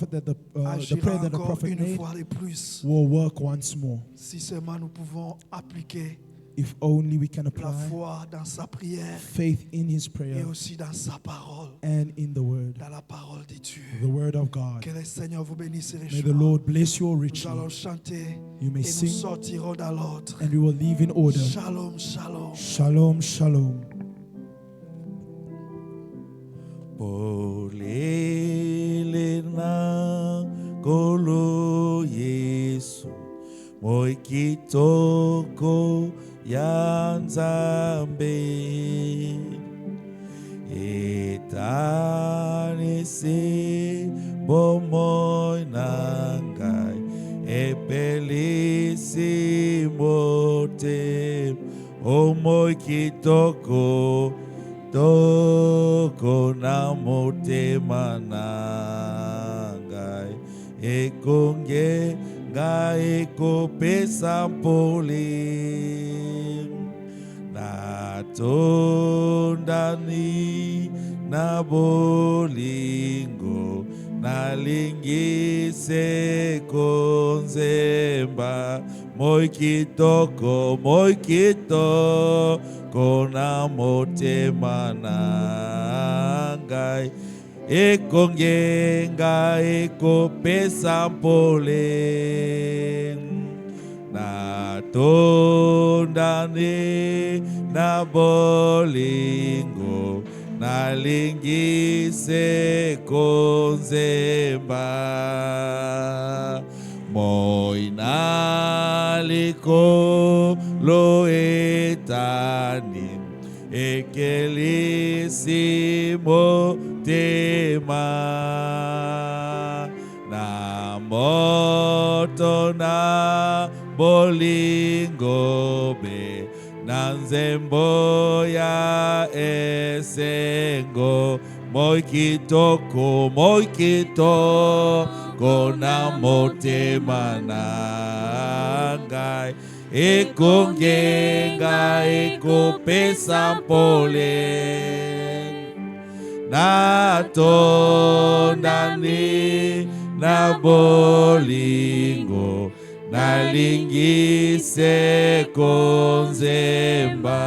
agira that the encore prophet une made fois de plus. will work once more. Si seulement nous pouvons appliquer If only we can la apply foi dans sa prière faith in his et prayer aussi dans sa parole, and in the word, dans la parole de Dieu. the word of God. Que le Seigneur vous bénisse May the richement. Lord bless you all Nous richly. allons chanter You may et nous sing sortirons dans l'ordre. and we will leave in order. Shalom, shalom. Shalom, shalom. Polelena kolo Yesu moi kitoko ya Nzambe etanese bomoi nangai moi kitoko toko na motema na ngai ekonge ngai ekopesa mpole natondani na bolingo nalingi se konzemba moi kitoko na motema na ngai ekonge ngai ekopesa mpole natondani na bolingo nalingi se konzemba moi naliko lo etani ekelisi motema na moto na bolingo be na nzembo ya esengo moi kitoko na motema na ngai ekonge ngai ekopesa mpole natondani na bolingo nalingi se konzemba